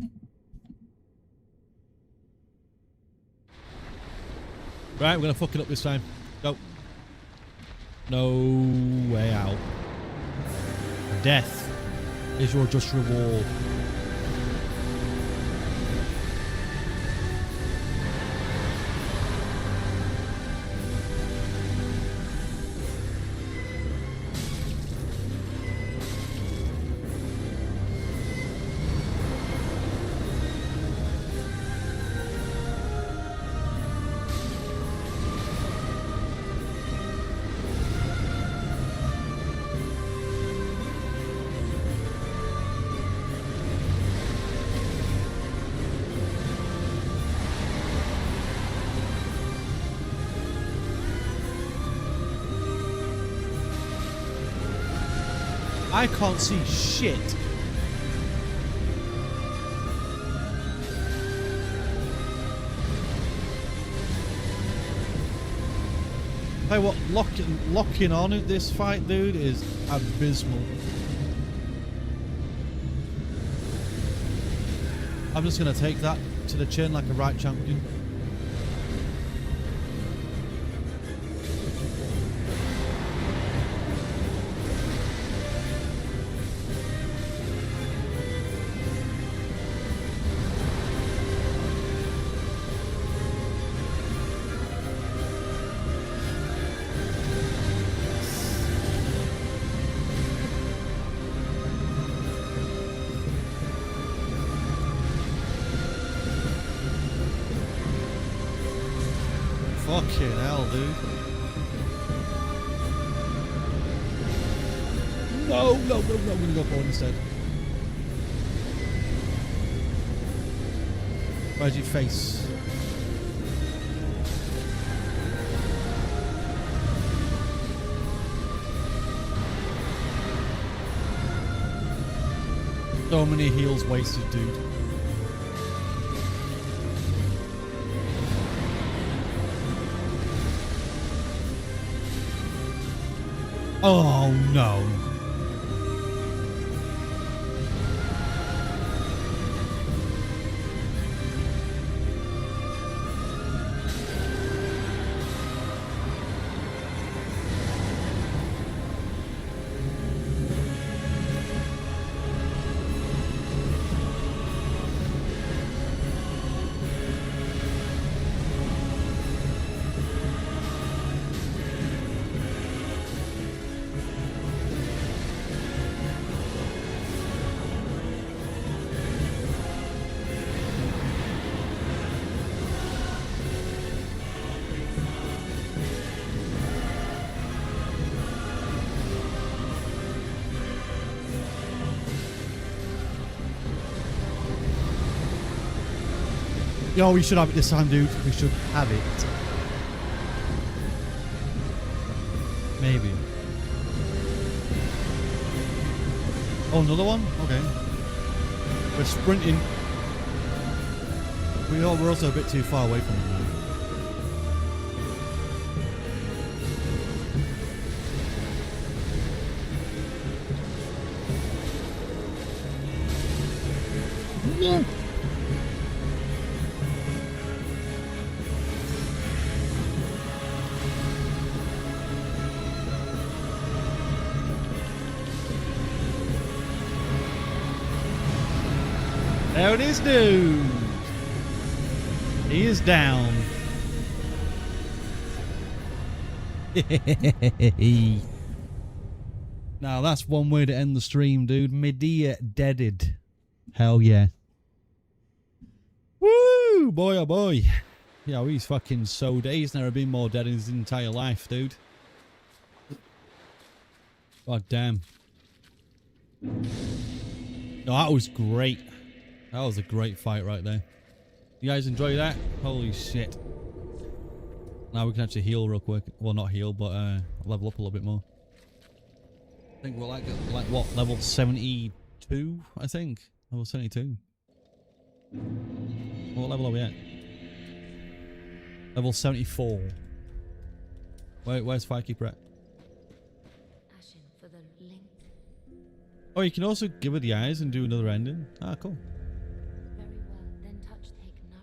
Right, we're gonna fuck it up this time. Go. No way out. Death is your just reward. I can't see shit. Hey, what locking on at this fight, dude, is abysmal. I'm just gonna take that to the chin like a right champion. Fucking hell, dude. No, I'm gonna go forward instead. Where's your face? So many heals wasted, dude. Oh no. Yo, we should have it this time, dude. We should have it. Maybe. Oh, another one? Okay. We're sprinting. We're also a bit too far away from them. No. There it is, dude. He is down. Now that's one way to end the stream, dude. Medea deaded. Hell yeah. Woo! Boy, oh boy. Yeah, he's fucking so dead. He's never been more dead in his entire life, dude. God damn. No, that was great. That was a great fight right there. You guys enjoy that? Holy shit. Now we can actually heal real quick. Well, not heal, but level up a little bit more. I think we're like what? Level 72, I think. Level 72. What level are we at? Level 74. Where's Firekeeper at? Ashen for the link. Oh, you can also give her the eyes and do another ending. Ah, cool. Very well. Then touch take none.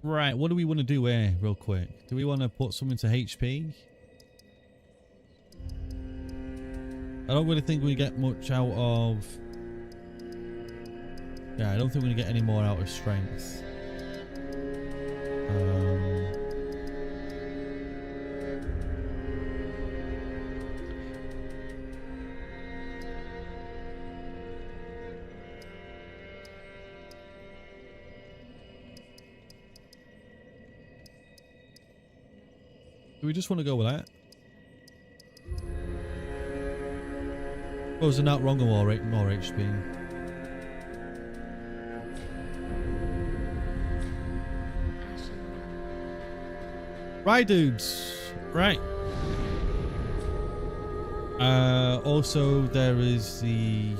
Right, what do we want to do here real quick? Do we want to put something to HP? I don't really think we get much out of... Yeah, I don't think we're going to get any more out of strength. Do we just want to go with that? Oh, is it not wrong or more HP? Right, dudes. Right. Also, there is the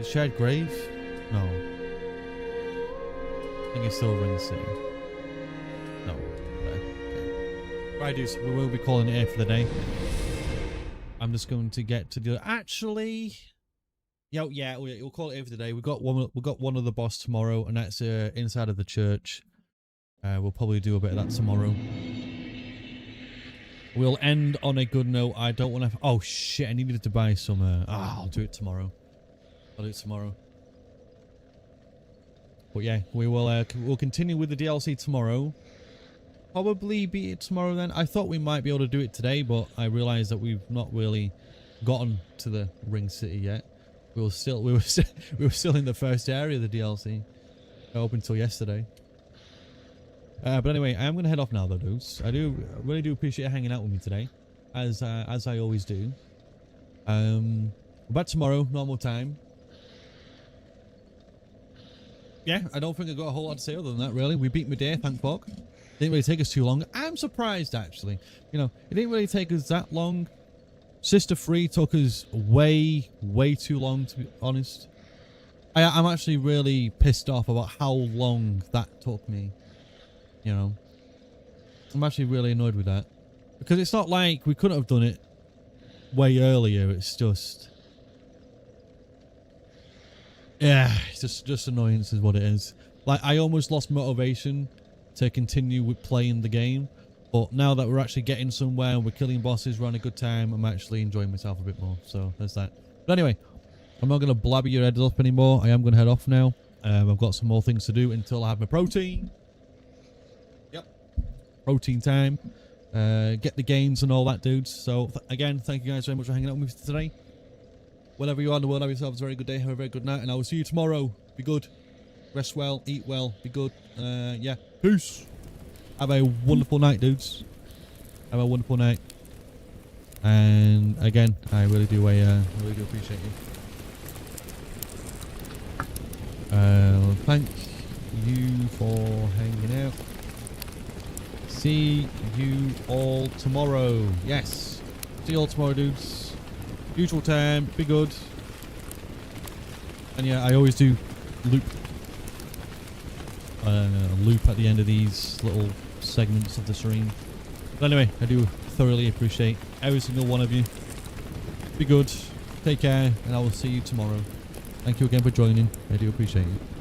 shared grave. No. I think it's still Ring City. No. Okay. Right, dudes. We will be calling it here for the day. I'm just going to get to the. Actually, yeah. We'll call it here for the day. We got one other boss tomorrow, and that's inside of the church. We'll probably do a bit of that tomorrow. We'll end on a good note. I don't want to... Oh, shit. I needed to buy some... I'll do it tomorrow. I'll do it tomorrow. But yeah, we'll continue with the DLC tomorrow. Probably beat it tomorrow then. I thought we might be able to do it today, but I realized that we've not really gotten to the Ring City yet. We were still in the first area of the DLC. Up until yesterday. But anyway, I am going to head off now though, dudes. I really do appreciate you hanging out with me today, as I always do. We're back tomorrow, normal time. Yeah, I don't think I've got a whole lot to say other than that, really. We beat Medea, thank fuck. Didn't really take us too long. I'm surprised, actually. You know, it didn't really take us that long. Sister 3 took us way too long, to be honest. I'm actually really pissed off about how long that took me. You know, I'm actually really annoyed with that. Because it's not like we couldn't have done it way earlier. It's just... Yeah, it's just annoyance is what it is. Like, I almost lost motivation to continue with playing the game. But now that we're actually getting somewhere and we're killing bosses, we're having a good time, I'm actually enjoying myself a bit more. So, there's that. But anyway, I'm not going to blabber your heads up anymore. I am going to head off now. I've got some more things to do until I have my protein. Yep. Protein time. Get the gains and all that, dudes. So, again, thank you guys very much for hanging out with me today. Wherever you are in the world, have yourselves a very good day. Have a very good night. And I will see you tomorrow. Be good. Rest well. Eat well. Be good. Yeah. Peace. Have a wonderful night, dudes. Have a wonderful night. And again, I really do appreciate you. Thank you for hanging out. See you all tomorrow. Yes. See you all tomorrow, dudes. Usual time. Be good. And yeah, I always do loop at the end of these little segments of the stream. But anyway, I do thoroughly appreciate every single one of you. Be good. Take care. And I will see you tomorrow. Thank you again for joining. I do appreciate it.